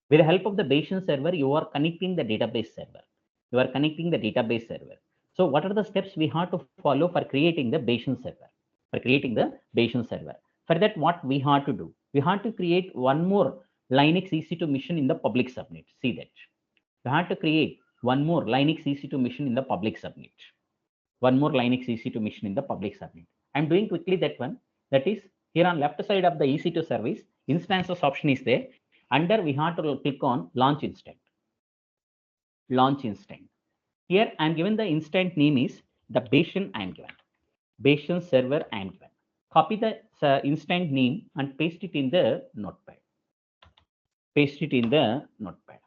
A: With the help of the Bayesian server, you are connecting the database server. You are connecting the database server. So what are the steps we have to follow for creating the Bayesian server? For creating the Bayesian server. For that, what we have to do? We have to create one more Linux EC2 mission in the public subnet. See that. We have to create one more Linux EC2 mission in the public subnet. One more Linux EC2 mission in the public subnet. I'm doing quickly that one. That is here on left side of the EC2 service, instances option is there. Under we have to click on launch instant. Launch instant. Here I am given the instant name is the Bayesian I am given. Bayesian server I am given. Copy the instant name and paste it in the notepad. Paste it in the notepad.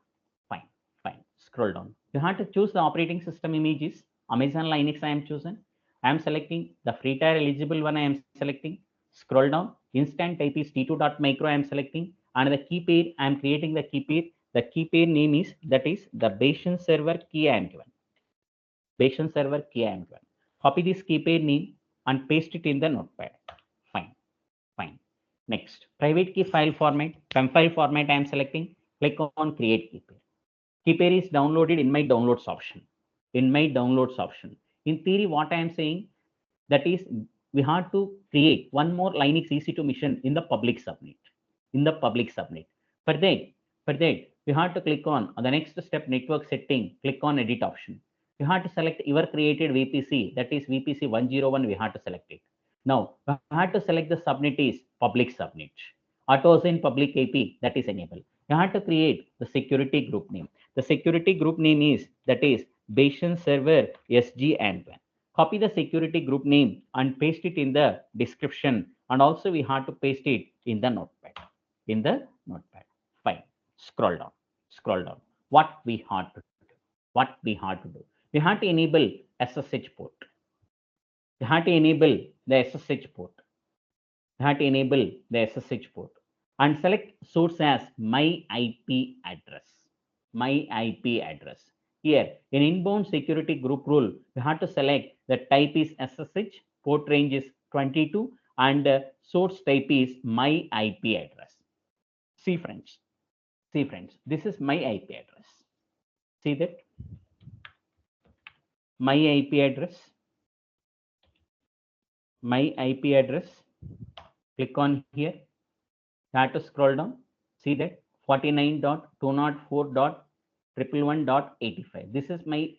A: Fine, fine. Scroll down. You have to choose the operating system images. Amazon Linux I am chosen. I am selecting the free tier eligible one I am selecting. Scroll down. Instant type is t2.micro I am selecting. And the key pair I am creating the key pair. The key pair name is that is the Bayesian server key I am given. Bayesian server key I am given. Copy this key pair name and paste it in the notepad. Fine, fine. Next, private key file format. From file format I am selecting. Click on create key pair. Key pair is downloaded in my downloads option. In my downloads option. In theory, what I am saying, that is we have to create one more Linux EC2 mission in the public subnet. in the public subnet. For that, you have to click on the next step, network setting, click on edit option. You have to select your created VPC, that is VPC 101, we have to select it. Now, we have to select the subnet is public subnet. Auto assign public IP, that is enabled. You have to create the security group name. The security group name is, that is Bayesian server SG and WAN. Copy the security group name and paste it in the description, and also we have to paste it in the notepad. Fine. Scroll down. What we have to do? We have to enable SSH port. You have to enable the SSH port. And select source as my IP address. Here, in inbound security group rule, we have to select the type is SSH, port range is 22, and source type is my IP address. See friends, this is my IP address. See that? My IP address. Click on here. You have to scroll down. See that? 49.204.111.85. This is my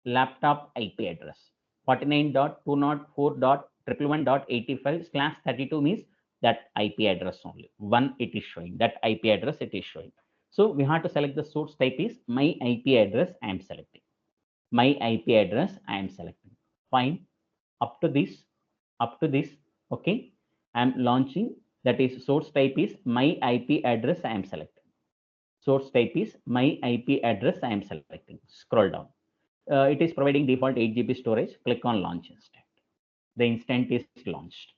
A: laptop IP address. 49.204.111.85/32 means that IP address only. One it is showing. That IP address it is showing. So we have to select the source type is my IP address. I am selecting. Fine. Up to this. Okay. I am launching. That is source type is my IP address. I am selecting. Scroll down. It is providing default 8 GB storage. Click on launch instant. The instant is launched.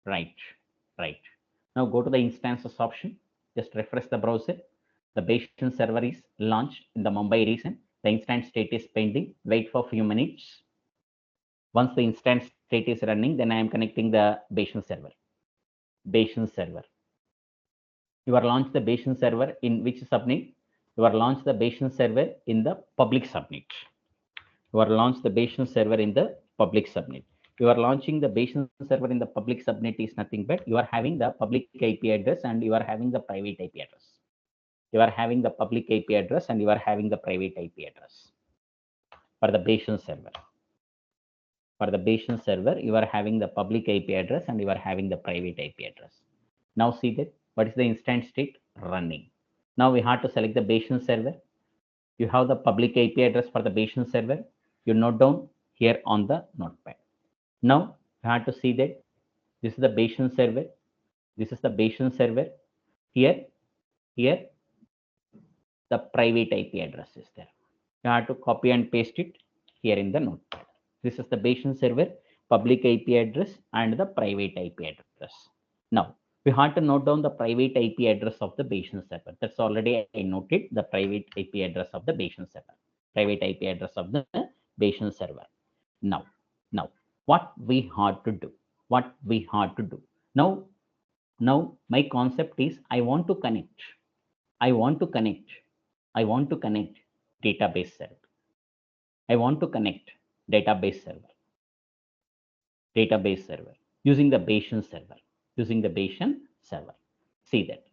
A: Right. Now go to the instances option. Just refresh the browser. The Bayesian server is launched in the Mumbai region. The instance state is pending. Wait for a few minutes. Once the instance state is running, then I am connecting the Bayesian server. You are launched the Bayesian server in which subnet? You are launched the Bayesian server in the public subnet. You are launching the Bayesian server in the public subnet is nothing but you are having the public IP address and you are having the private IP address. You are having the public IP address and you are having the private IP address for the Bayesian server. You are having the public IP address and you are having the private IP address. Now see that what is the instance state running. Now we have to select the Bayesian server. You have the public IP address for the Bayesian server. You note down here on the notepad. Now you have to see that this is the Bayesian server. Here the private IP address is there. You have to copy and paste it here in the notepad. This is the Bayesian server, public IP address and the private IP address. Now we have to note down the private IP address of the Bayesian server. That's already I noted the private IP address of the Bayesian server. Now what we have to do? Now my concept is I want to connect database server. Using the Bayesian server. See that.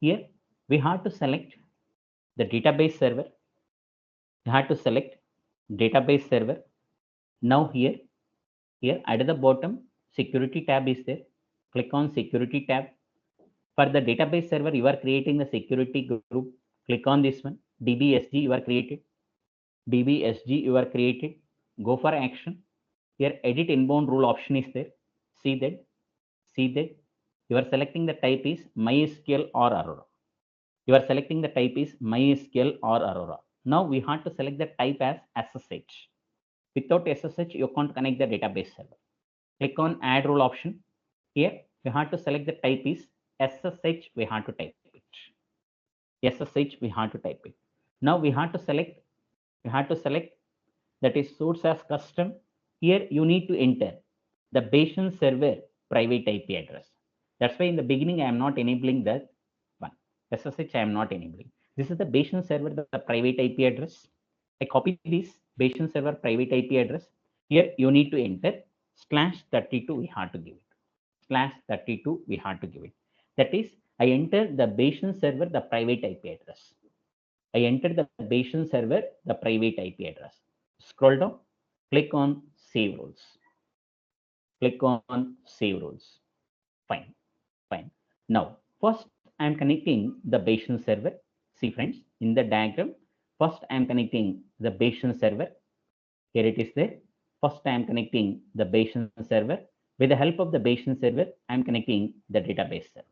A: Here we have to select the database server. Now here at the bottom security tab is there. Click on security tab. For the database server you are creating the security group. Click on this one. DBSG you are created. Go for action. Here edit inbound rule option is there. See that you are selecting the type is MySQL or Aurora. Now we have to select the type as SSH. Without SSH you can't connect the database server. Click on add rule option. Here you have to select the type is SSH. We have to type it. Now we have to select that is source as custom. Here you need to enter the Bayesian server private IP address. That's why in the beginning I am not enabling that one. SSH I am not enabling. This is the Bayesian server, the private IP address. I copy this Bayesian server private IP address. Here you need to enter /32. We have to give it /32 we have to give it. That is, I enter the Bayesian server, the private IP address. I enter the Bayesian server, the private IP address. Scroll down, click on save rules. Click on save rules. Fine, fine. Now, first I am connecting the Bayesian server. See friends, in the diagram, first I am connecting the Bayesian server. Here it is there. First I am connecting the Bayesian server. With the help of the Bayesian server, I am connecting the database server.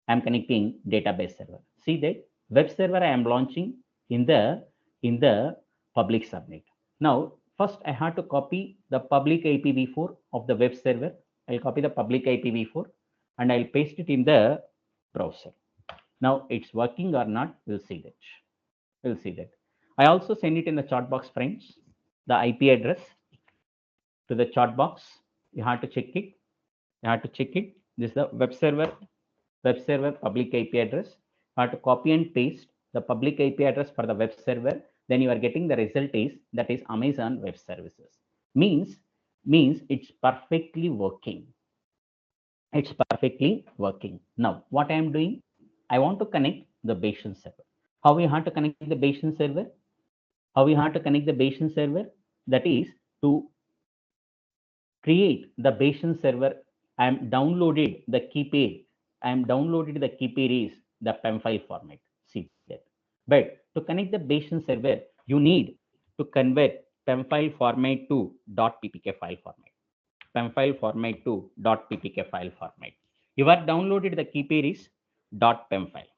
A: I am connecting database server. See that web server I am launching in the public subnet. Now, first I have to copy the public IPv4 of the web server. I'll copy the public IPv4 and I'll paste it in the browser. Now it's working or not, we'll see that. We'll see that. I also send it in the chat box, friends. The IP address to the chat box. You have to check it. You have to check it. This is the web server public IP address. You have to copy and paste the public IP address for the web server. Then you are getting the result is that is Amazon Web Services. Means it's perfectly working. It's perfectly working. Now, what I am doing, I want to connect the Bayesian server. How we have to connect the Bayesian server? How we have to connect the Bayesian server? That is to create the Bayesian server. I am downloaded the key pair. I am downloaded the key pair is the PEM file format. See that. But to connect the Bayesian server, you need to convert PEM file format to .ppk file format. PEM file format to .ppk file format. You are downloaded the key pair is .pem file.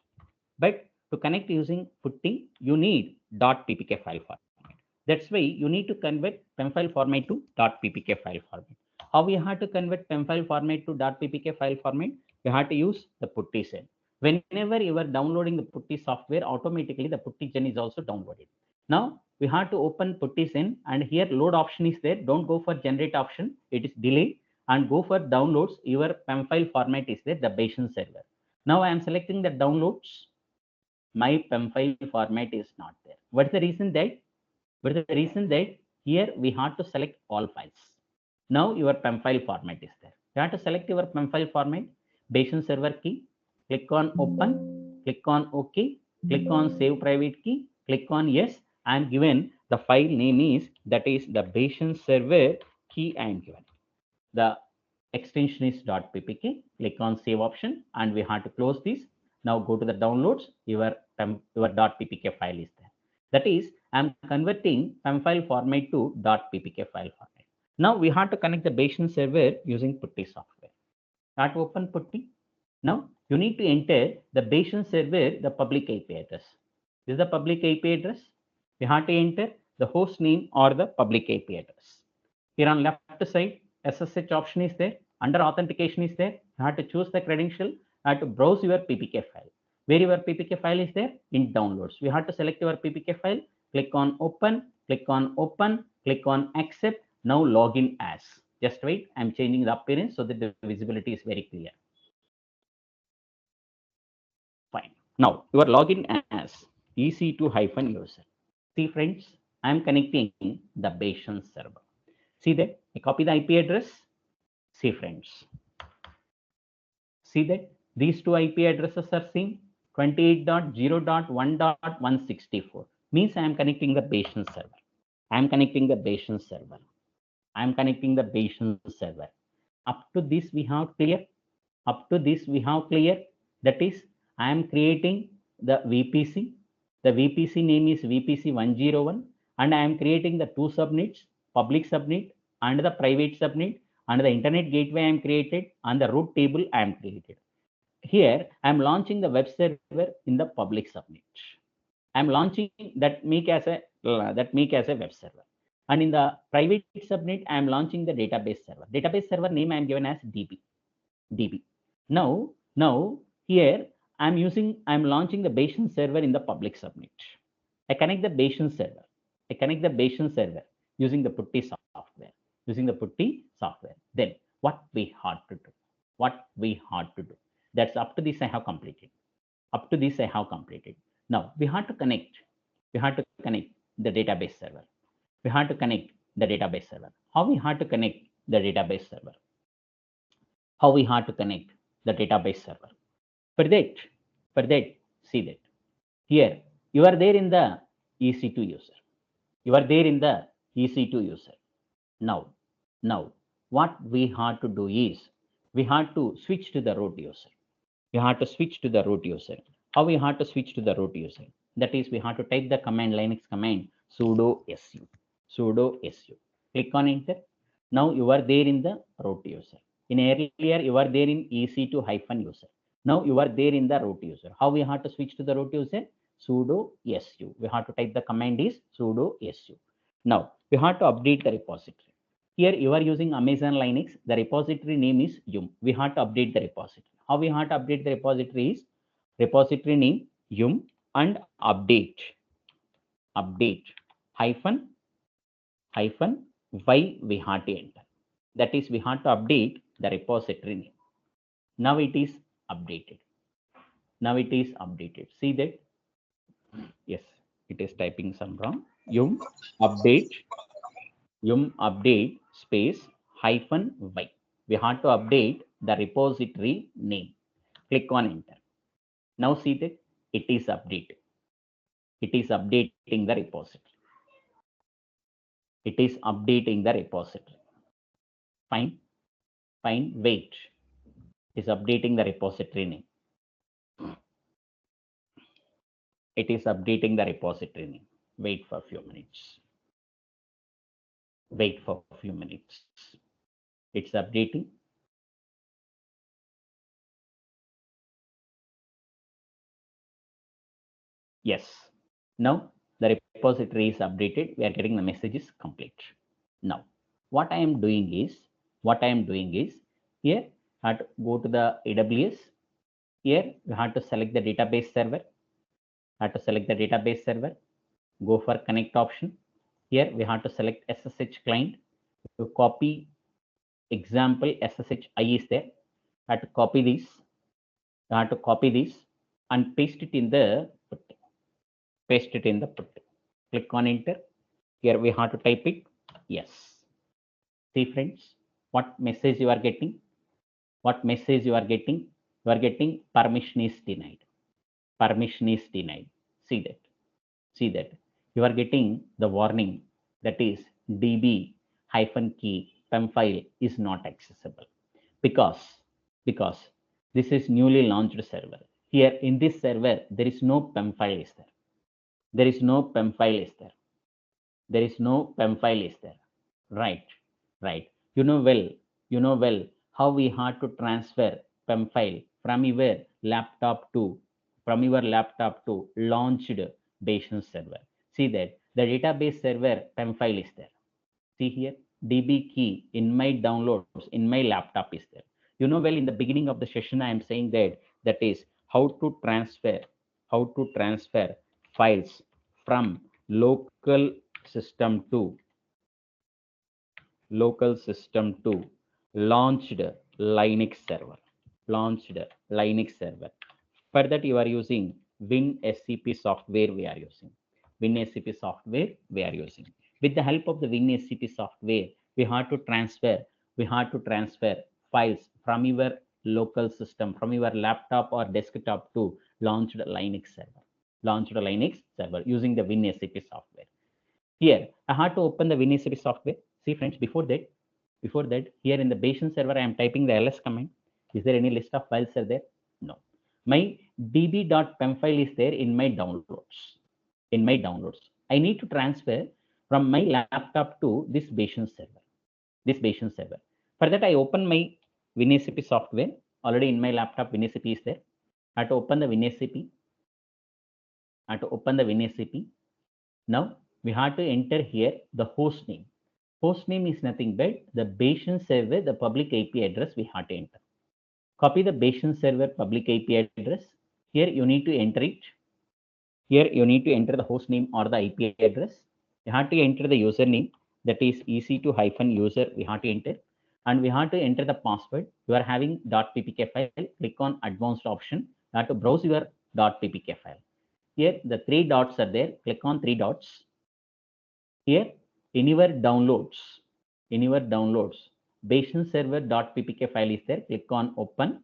A: But to connect using PuTTY, you need .ppk file format. That's why you need to convert PEM file format to .ppk file format. How we have to convert PEM file format to .ppk file format? You have to use the PuTTY Gen. Whenever you are downloading the PuTTY software, automatically the PuTTY Gen is also downloaded. Now we have to open PuTTY Gen, and here load option is there. Don't go for generate option. It is delay, and go for downloads. Your PEM file format is there, the Bayesian server. Now I am selecting the downloads. My PEM file format is not there. What's the reason that? But the reason that here we have to select all files. Now your PEM file format is there. You have to select your PEM file format, Bayesian server key, click on open, click on OK, click on save private key, click on yes. I am given the file name is that is the Bayesian server key I am given. The extension is .ppk. Click on save option and we have to close this. Now go to the downloads. Your .ppk file is there. That is, I'm converting PEM file format to .ppk file format. Now we have to connect the Bayesian server using PuTTY software. Start open PuTTY. Now you need to enter the Bayesian server, the public IP address. This is the public IP address. You have to enter the host name or the public IP address. Here on left side, SSH option is there. Under authentication is there. You have to choose the credential. You have to browse your PPK file. Where your PPK file is there? In downloads. You have to select your PPK file. Click on open. Click on open. Click on accept. Now login as. Just wait. I'm changing the appearance so that the visibility is very clear. Fine. Now your login as EC2-user. See friends, I'm connecting the Bayesian server. See that I copy the IP address. See friends. See that these two IP addresses are same 28.0.1.164 means I am connecting the Bayesian server. I am connecting the Bayesian server. I am connecting the Bayesian server. Up to this we have clear. Up to this we have clear. That is, I am creating the VPC. The VPC name is VPC 101 and I am creating the two subnets, public subnet and the private subnet, and the internet gateway I am created and the root table I am created. Here I am launching the web server in the public subnet. I am launching that make as a web server. And in the private subnet, I am launching the database server. Database server name I am given as DB. Now here I'm launching the Bayesian server in the public subnet. I connect the Bayesian server. Using the PuTTY software. Then what we had to do? That's up to this I have completed. Now we have to connect the database server. How we have to connect the database server? how we have to connect the database server. For that, see that here you are there in the EC2 user. You are there in the EC2 user. Now, what we have to do is we have to switch to the root user. You have to switch to the root user. How we have to switch to the root user? That is, we have to type the command, Linux command sudo su. Sudo su. Click on enter. Now you are there in the root user. In earlier, you are there in EC2 hyphen user. Now you are there in the root user. How we have to switch to the root user? Sudo su. We have to type the command is sudo su. Now we have to update the repository. Here you are using Amazon Linux. The repository name is yum. We have to update the repository. How we have to update the repository is repository name yum and update hyphen y we have to enter. That is, we have to update the repository name. Now it is updated. See that? Yes, it is typing some wrong. Yum update space hyphen y. We have to update the repository name. Click on enter. Now see that it is updated. It is updating the repository. It is updating the repository. Fine. Wait. It is updating the repository name. It is updating the repository name. Wait for a few minutes. It's updating. Yes. Now the repository is updated. We are getting the messages complete. Now, what I am doing is here I have to go to the AWS. Here we have to select the database server. Go for connect option. Here we have to select SSH client. To copy example SSHI is there. I have to copy this. And paste it in the put. Click on enter. Here we have to type it. Yes. See friends, what message you are getting? You are getting permission is denied. See that. You are getting the warning, that is db -key PEM file is not accessible because this is newly launched server. Here in this server, there is no PEM file is there. There is no PEM file is there. Right. You know well how we had to transfer PEM file from your laptop to launched Bayesian server. See that the database server PEM file is there. See here, DB key in my downloads in my laptop is there. You know well, in the beginning of the session, I am saying that is how to transfer files from local system to launched Linux server. For that, you are using WinSCP software. We are using With the help of the WinSCP software, we have to transfer files from your local system, from your laptop or desktop to launched Linux server using the WinSCP software. Here, I had to open the WinSCP software. See, friends, before that, here in the Bayesian server, I am typing the ls command. Is there any list of files are there? No. My db.pem file is there in my downloads. I need to transfer from my laptop to this Bayesian server. For that, I open my WinSCP software. Already in my laptop, WinSCP is there. I have to open the WinSCP. Now, we have to enter here the host name. Host name is nothing but the Bayesian server, the public IP address we have to enter. Copy the Bayesian server public IP address. Here you need to enter it. Here you need to enter the host name or the IP address. You have to enter the username, that is EC2-user we have to enter. And we have to enter the password. You are having .ppk file. Click on advanced option. You have to browse your .ppk file. Here the 3 dots are there. Click on 3 dots. Here in your downloads, Bayesian server.ppk file is there. Click on open,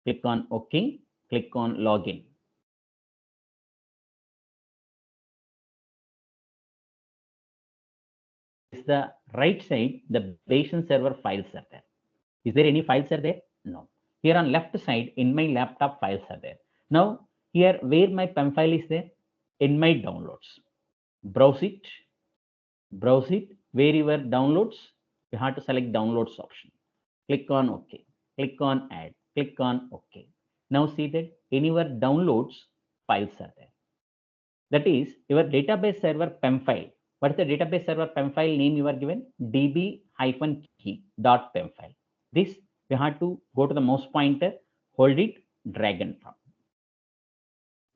A: click on OK, click on login. Is the right side, the Bayesian server files are there. Is there any files are there? No. Here on left side, in my laptop files are there. Now, here where my PEM file is there? In my downloads. Browse it, where your downloads, you have to select downloads option. Click on OK, click on add, click on OK. Now see that in your downloads, files are there. That is your database server PEM file. What is the database server PEM file name you are given? db-key.pem file. This we have to go to the mouse pointer, hold it, drag and drop.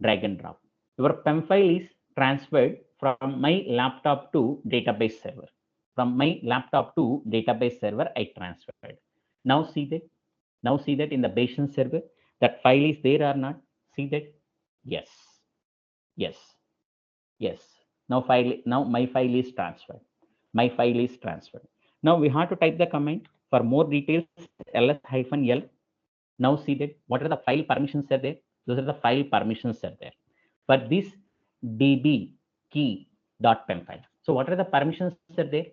A: Drag and drop. Your PEM file is transferred from my laptop to database server. From my laptop to database server, I transferred. Now see that. Now see that in the Bayesian server, that file is there or not? See that? Yes. Yes. Yes. Now my file is transferred. My file is transferred. Now we have to type the command for more details ls-l. Now see that what are the file permissions are there? Those are the file permissions are there. For this db key.pem file. So what are the permissions are there?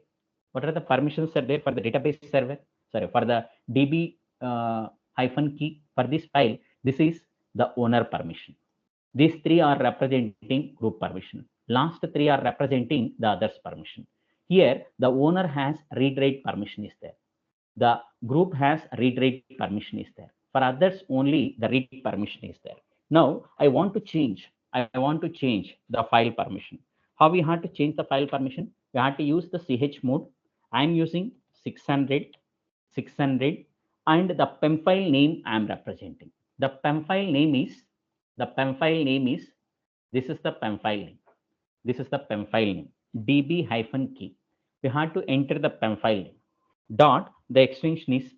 A: What are the permissions are there for the database server? Sorry, for the db -key for this file, this is the owner permission. These three are representing group permission. Last three are representing the others permission. Here, the owner has read-write permission is there. The group has read-write permission is there. For others, only the read permission is there. Now, I want to change the file permission. How we have to change the file permission? We have to use the chmod. I am using 600, and the PEM file name I am representing. The PEM file name is, this is the PEM file name. This is the PEM file name, db-key. We have to enter the PEM file name. Dot, the extension is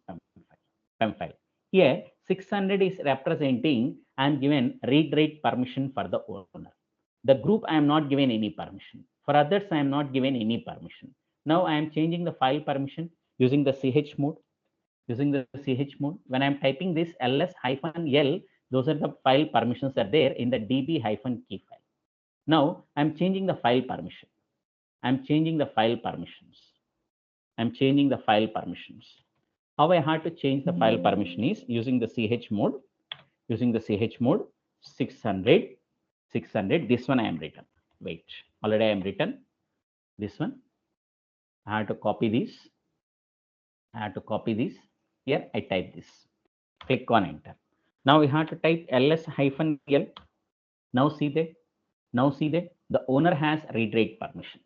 A: PEM file. Here, 600 is representing I am given read-write permission for the owner. The group I am not given any permission. For others, I am not given any permission. Now I am changing the file permission using the chmod. When I'm typing this ls-l, those are the file permissions are there in the db-key file. Now I'm changing the file permission. I'm changing the file permissions. How I have to change the file permission is using the chmod. 600. This one I am written. Wait, already I am written. This one. I have to copy this. Here I type this. Click on enter. Now we have to type ls-l. Now see that the owner has read-write permission.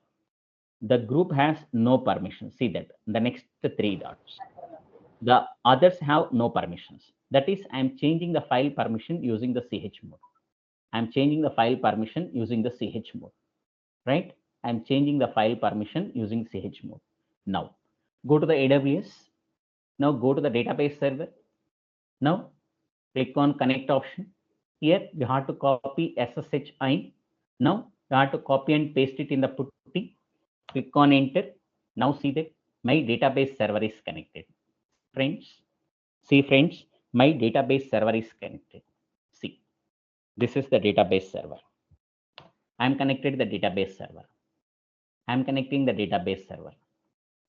A: The group has no permission. See that the next three dots. The others have no permissions. That is, I am changing the file permission using the chmod. I'm changing the file permission using the chmod. Right? I'm changing the file permission using chmod. Now go to the AWS. Now go to the database server. Now click on connect option. Here you have to copy SSH. Now you have to copy and paste it in the putty. Click on enter. Now see that my database server is connected. Friends, my database server is connected. See, this is the database server. I'm connected to the database server. I'm connecting the database server.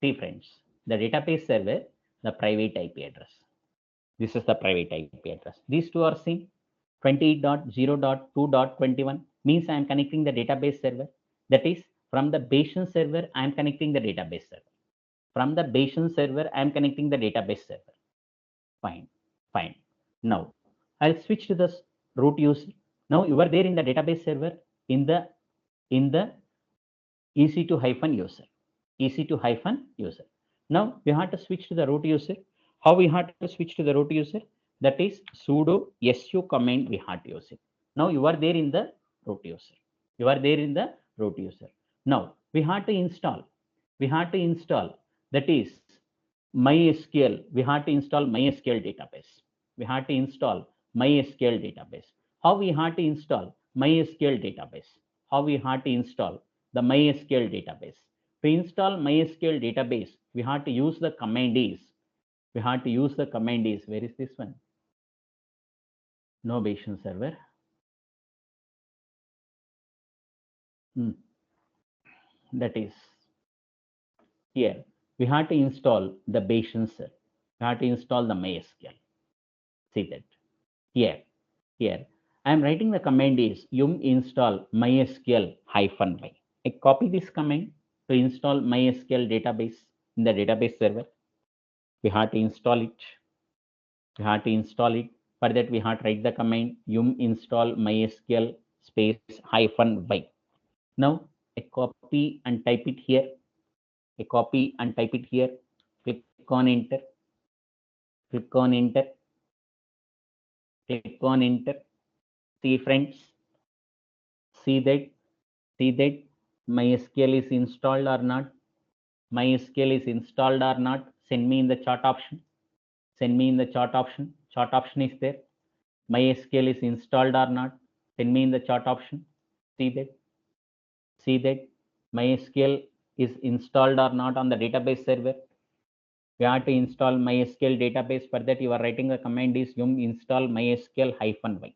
A: See friends, the database server, the private IP address. This is the private IP address. These two are same. 28.0.2.21 means I am connecting the database server. That is, from the Bayesian server, I am connecting the database server. From the Bayesian server, I am connecting the database server. Fine. Now, I'll switch to the root user. Now you are there in the database server in the EC2-user. EC2-user. Now we have to switch to the root user. How we have to switch to the root user? That is sudo su command we have to use it. Now you are there in the root user. Now we have to install. That is MySQL. We have to install MySQL database. How we have to install MySQL database? To install MySQL database, we have to use the command is We have to use the command is, where is this one? No Bayesian server. That is here. We have to install the Bayesian server. We have to install the MySQL. See that here. Here, I am writing the command is yum install mysql -y. I copy this command to install MySQL database in the database server. We have to install it. We have to install it. For that, we have to write the command yum install MySQL space -y. Now, I copy and type it here. I copy and type it here. Click on enter. Click on enter. Click on enter. See, friends. See that. See that MySQL is installed or not. MySQL is installed or not. Send me in the chat option. Send me in the chat option. Chat option is there. MySQL is installed or not. Send me in the chat option. See that. See that MySQL is installed or not on the database server. We have to install MySQL database. For that, you are writing a command is yum install MySQL -y.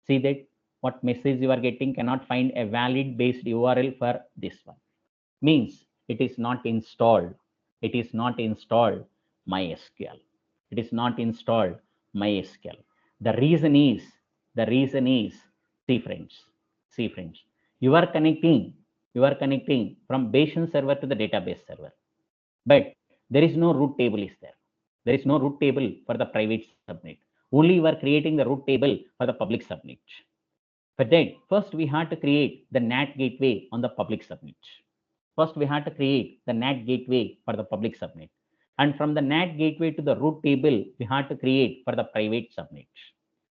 A: See that what message you are getting, cannot find a valid based URL for this one. Means it is not installed. It is not installed MySQL. It is not installed MySQL. The reason is, see friends, you are connecting from Bayesian server to the database server, but there is no root table is there. There is no root table for the private subnet. Only you are creating the root table for the public subnet. For that, first we have to create the NAT gateway on the public subnet. First, we have to create the NAT gateway for the public subnet. And from the NAT gateway to the root table, we have to create for the private subnet.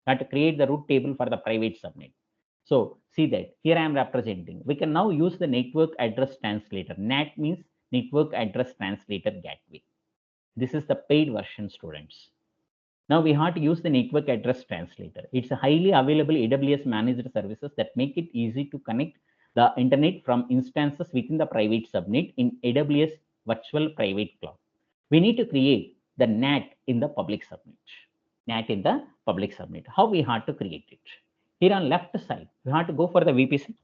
A: We have to create the root table for the private subnet. So see that here I am representing. We can now use the network address translator. NAT means network address translator gateway. This is the paid version, students. Now we have to use the network address translator. It's a highly available AWS managed services that make it easy to connect the internet from instances within the private subnet in AWS virtual private cloud. We need to create the NAT in the public subnet. NAT in the public subnet. How we have to create it? Here on left side, we have to go for the VPC.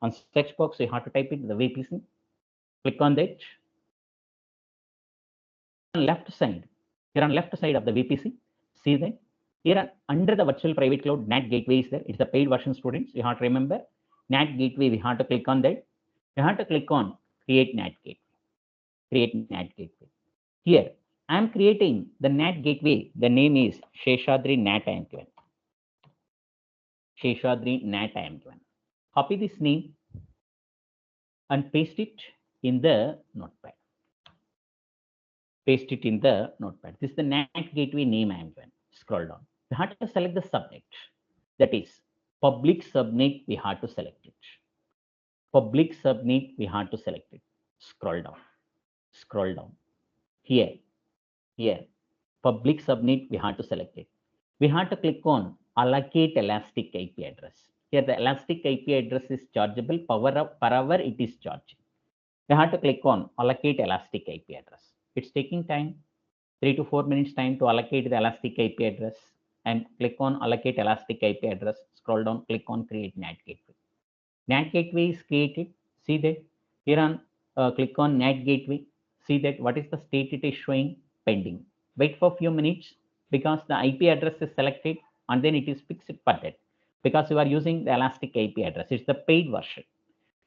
A: On search box, we have to type it the VPC. Click on that. On left side, here on left side of the VPC, see that here under the virtual private cloud NAT gateway is there. It's the paid version, students. You have to remember NAT gateway. We have to click on that. You have to click on create NAT gateway. Create NAT gateway. Here I am creating the NAT gateway. The name is Seshadri NAT I am given. Seshadri NAT I am given. Copy this name and paste it in the notepad. Paste it in the notepad. This is the NAT gateway name I am given. Scroll down. We have to select the subnet. That is public subnet. We have to select it. Public subnet. We have to select it. Scroll down. Scroll down. Here. Here. Public subnet. We have to select it. We have to click on allocate elastic IP address. Here the elastic IP address is chargeable per hour it is charged. We have to click on allocate elastic IP address. It's taking time, 3 to 4 minutes time to allocate the elastic IP address, and click on allocate elastic IP address. Scroll down, click on create NAT gateway. NAT gateway is created. See that here on click on NAT gateway. See that what is the state it is showing? Pending. Wait for a few minutes because the IP address is selected and then it is fixed for that because you are using the elastic IP address. It's the paid version.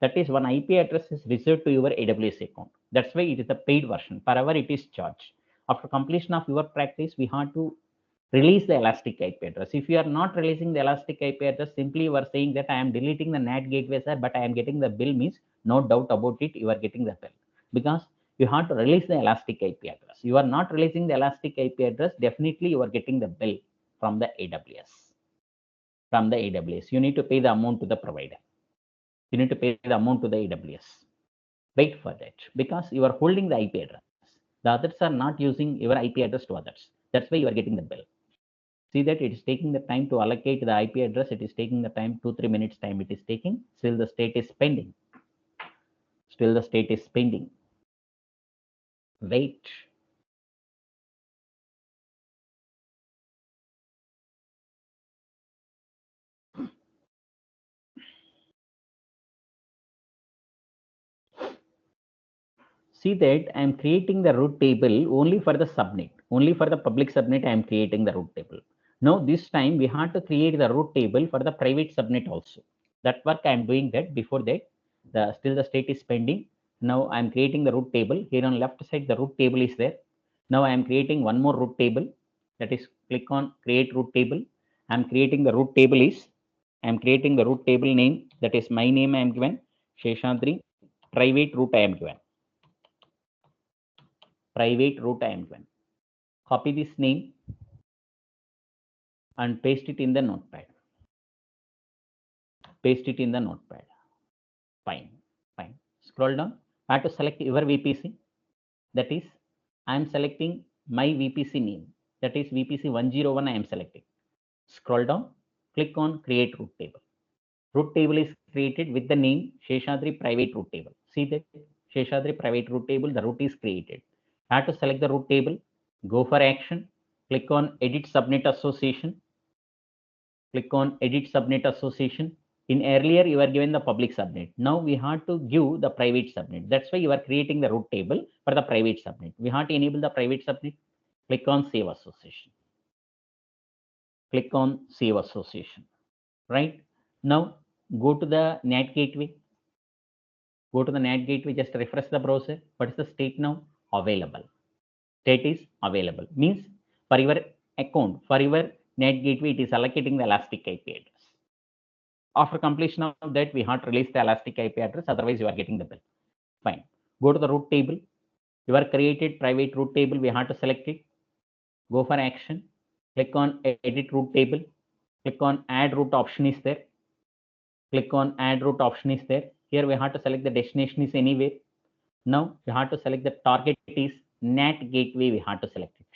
A: That is one IP address is reserved to your AWS account. That's why it is the paid version. Per hour it is charged. After completion of your practice, we have to release the elastic IP address. If you are not releasing the elastic IP address, simply you are saying that I am deleting the NAT gateway, sir, but I am getting the bill, means no doubt about it, you are getting the bill because you have to release the elastic IP address. You are not releasing the elastic IP address, definitely you are getting the bill from the AWS. From the AWS, you need to pay the amount to the provider. You need to pay the amount to the AWS. Wait for that because you are holding the IP address. The others are not using your IP address to others. That's why you are getting the bill. See that it is taking the time to allocate the IP address. It is taking the time, 2-3 minutes time it is taking. Still the state is pending. Still the state is pending. Wait. see that I am creating the root table only for the subnet, only for the public subnet. I am creating the root table. Now this time we have to create the root table for the private subnet also. That work I am doing that. Before that, still the state is pending. Now I am creating the root table. Here on left side the root table is there. Now I am creating one more root table. That is, click on create root table. I am creating the root table is, I am creating the root table name. That is my name I am given, Seshadri. Private root I am given. Private root I am given. Copy this name and paste it in the notepad. Paste it in the notepad. Fine. Fine. Scroll down. I have to select your VPC. That is, I am selecting my VPC name. That is VPC 101 I am selecting. Scroll down. Click on create root table. Root table is created with the name Seshadri private root table. See that Seshadri private root table, the root is created. I have to select the root table. Go for action. Click on edit subnet association. Click on edit subnet association. In earlier you are given the public subnet. Now we have to give the private subnet. That's why you are creating the root table for the private subnet. We have to enable the private subnet. Click on save association. Click on save association. Right now, go to the NAT gateway. Go to the NAT gateway. Just refresh the browser. What is the state now? Available. State is available. Means for your account, for your NAT gateway, it is allocating the elastic IP address. After completion of that, we have to release the elastic IP address. Otherwise, you are getting the bill. Fine. Go to the root table. Your created private root table, we have to select it. Go for action. Click on edit root table. Click on add root option is there. Click on add root option is there. Here we have to select the destination is anywhere. Now we have to select the target is NAT gateway. We have to select it.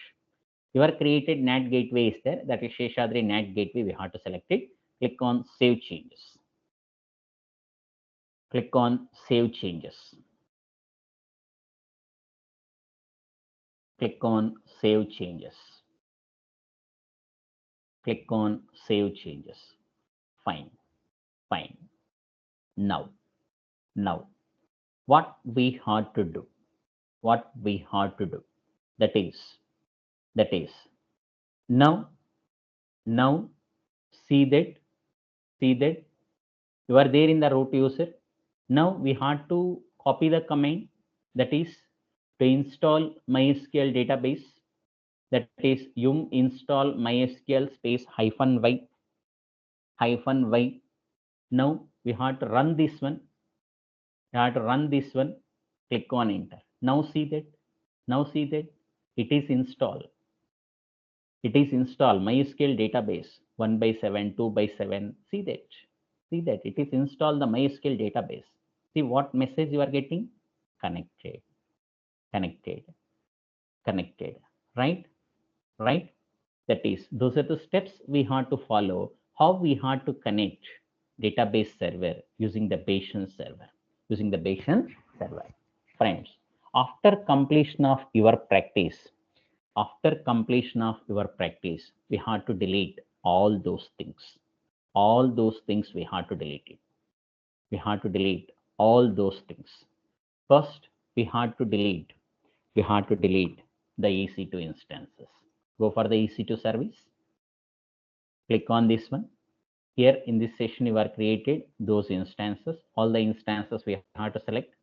A: Your created NAT gateway is there. That is Seshadri NAT gateway. We have to select it. Click on save changes. Click on save changes. Click on save changes. Click on save changes. Fine. Fine. Now what we have to do, that is now see that you are there in the root user. Now we have to copy the command, that is to install MySQL database. That is yum install MySQL space -y. Now we have to run this one. Click on enter. Now see that it is installed. MySQL database 1/7, 2/7. See that it is installed the MySQL database. See what message you are getting? Connected. Right. That is, those are the steps we have to follow. How we have to connect database server using the Bayesian server. Friends, after completion of your practice, we have to delete all those things. We have to delete it. All those things. First, we have to delete the EC2 instances. Go for the EC2 service. Click on this one. Here in this session, you are created those instances. All the instances we have to select.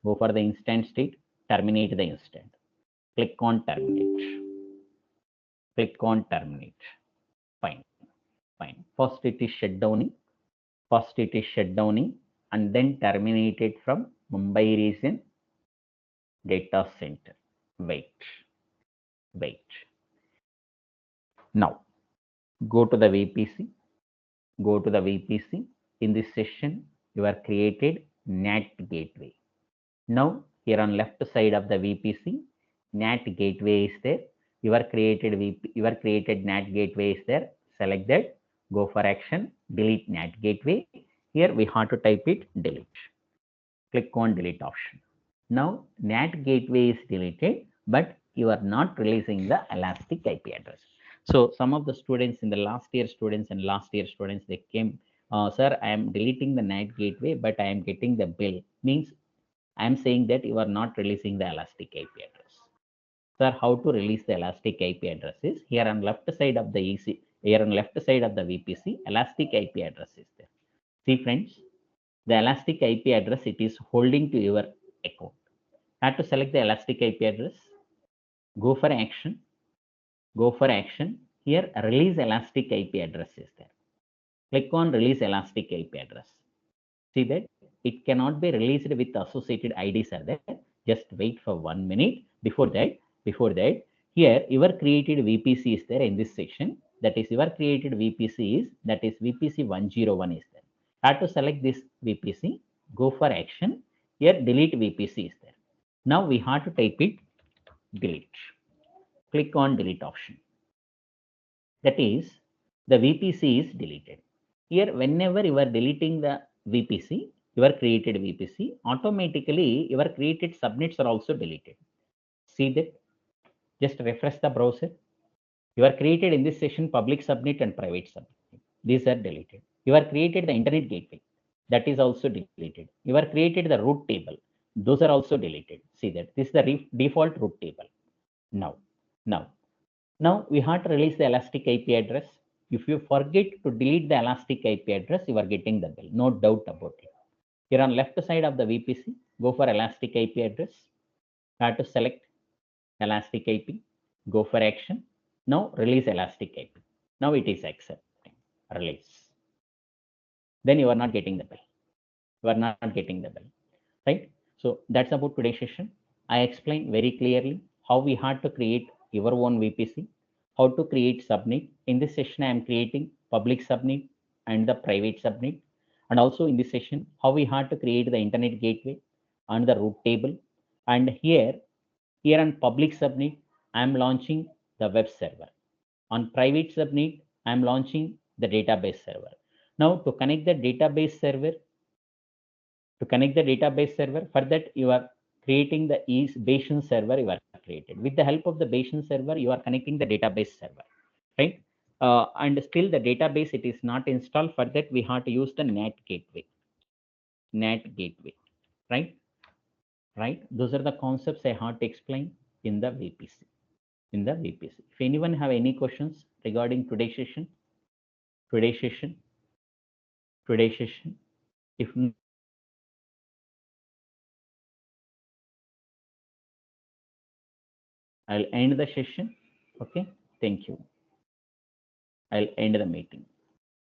A: Go for the instance state. Terminate the instant. Click on terminate. Fine. First it is shutdowning. And then terminated from Mumbai region data center. Wait. Now go to the VPC. In this session, you are created NAT gateway. Now here on left side of the VPC, NAT gateway is there. Your created NAT gateway is there. Select that. Go for action. Delete NAT gateway. Here we have to type it delete. Click on delete option. Now NAT gateway is deleted, but you are not releasing the elastic IP address. So some of the students in the last year students, they came, sir, I am deleting the NAT gateway, but I am getting the bill. Means I am saying that you are not releasing the elastic IP address. Sir, how to release the elastic IP address is here on left side of the here on left side of the VPC, elastic IP address is there. See friends, the elastic IP address it is holding to your account. Have to select the elastic IP address, go for action, Here release elastic IP address is there. Click on release elastic IP address. See that it cannot be released with associated IDs are there. Just wait for 1 minute. Before that, here your created VPC is there in this section. That is your created VPC is VPC 101 is there. Have to select this VPC, go for action. Here delete VPC is there. Now we have to type it delete. Click on delete option. That is the VPC is deleted. Here whenever you are deleting the VPC, your created VPC, automatically your created subnets are also deleted. See that? Just refresh the browser. You are created in this session public subnet and private subnet. These are deleted. You are created the internet gateway. That is also deleted. You are created the root table. Those are also deleted. See that? This is the default root table. Now we have to release the elastic IP address. If you forget to delete the elastic IP address, you are getting the bill. No doubt about it. Here on left side of the VPC, go for elastic IP address. You have to select elastic IP, go for action. Now release elastic IP. Now it is accepting. Release. Then you are not getting the bill. You are not getting the bill. Right? So that's about today's session. I explained very clearly how we had to create your own VPC, how to create subnet. In this session, I am creating public subnet and the private subnet. And also in this session, how we had to create the internet gateway and the root table. And here on public subnet, I am launching the web server. On private subnet, I am launching the database server. Now to connect the database server, for that you are creating the Bayesian server you are created. With the help of the Bayesian server, you are connecting the database server, right? And still the database, it is not installed. For that, we have to use the NAT gateway, right? Those are the concepts I have to explain in the VPC. If anyone have any questions regarding today's session, if I'll end the session. Okay, thank you. I'll end the meeting.